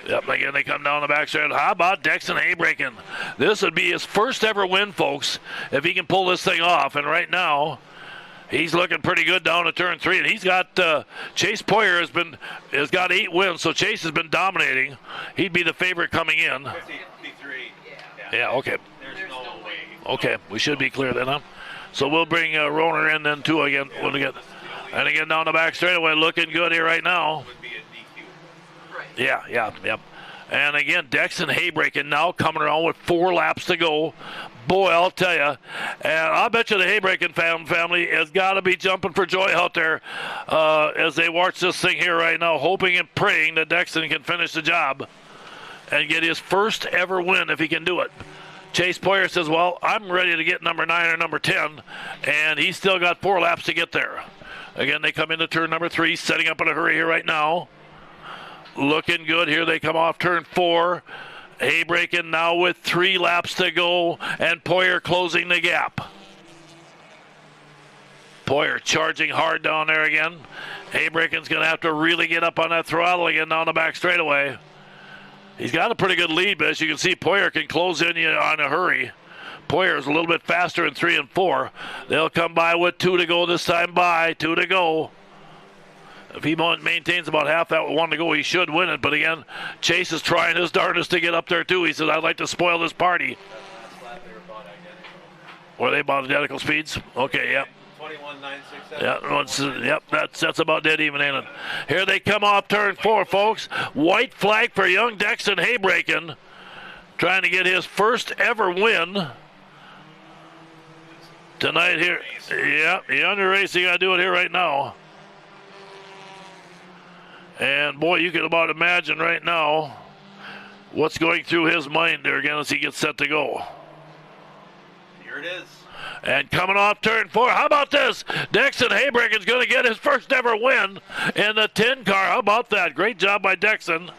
Yep, again, they come down the backside. How about Dexon Haybraken? This would be his first ever win, folks, if he can pull this thing off. And right now, he's looking pretty good down to turn 3. And he's got, Chase Poyer has got 8 wins, so Chase has been dominating. He'd be the favorite coming in. 53. Yeah, okay. There's no way. Okay, we should be clear then, huh? So we'll bring Roner in then, too, again. When we get, and again, down the back straightaway, looking good here right now. Would be a DQ. Yeah. And again, Dexton Haybraken now coming around with 4 laps to go. Boy, I'll tell you. And I'll bet you the Haybraken family has got to be jumping for joy out there as they watch this thing here right now, hoping and praying that Dexton can finish the job and get his first ever win if he can do it. Chase Poyer says, well, I'm ready to get number 9 or number 10, and he's still got 4 laps to get there. Again, they come into turn number 3, setting up in a hurry here right now. Looking good. Here they come off turn 4. Haybraken now with 3 laps to go, and Poyer closing the gap. Poyer charging hard down there again. Haybraken's going to have to really get up on that throttle again down the back straightaway. He's got a pretty good lead, but as you can see, Poyer can close in on a hurry. Poyer is a little bit faster in 3 and 4. They'll come by with 2 to go this time. 2 to go. If he maintains about half that 1 to go, he should win it. But again, Chase is trying his darndest to get up there too. He says, I'd like to spoil this party. Were they about identical speeds? Okay, yep. 21.967. Yep, that's about dead even, ain't it? Here they come off turn 4, folks. White flag for young Dexton Haybraken, trying to get his first ever win tonight here. Yep, the under racing, I do it here right now. And boy, you can about imagine right now what's going through his mind there again as he gets set to go. Here it is. And coming off turn 4, how about this? Dexton Haybraken's going to get his first ever win in the 10 car. How about that? Great job by Dexton.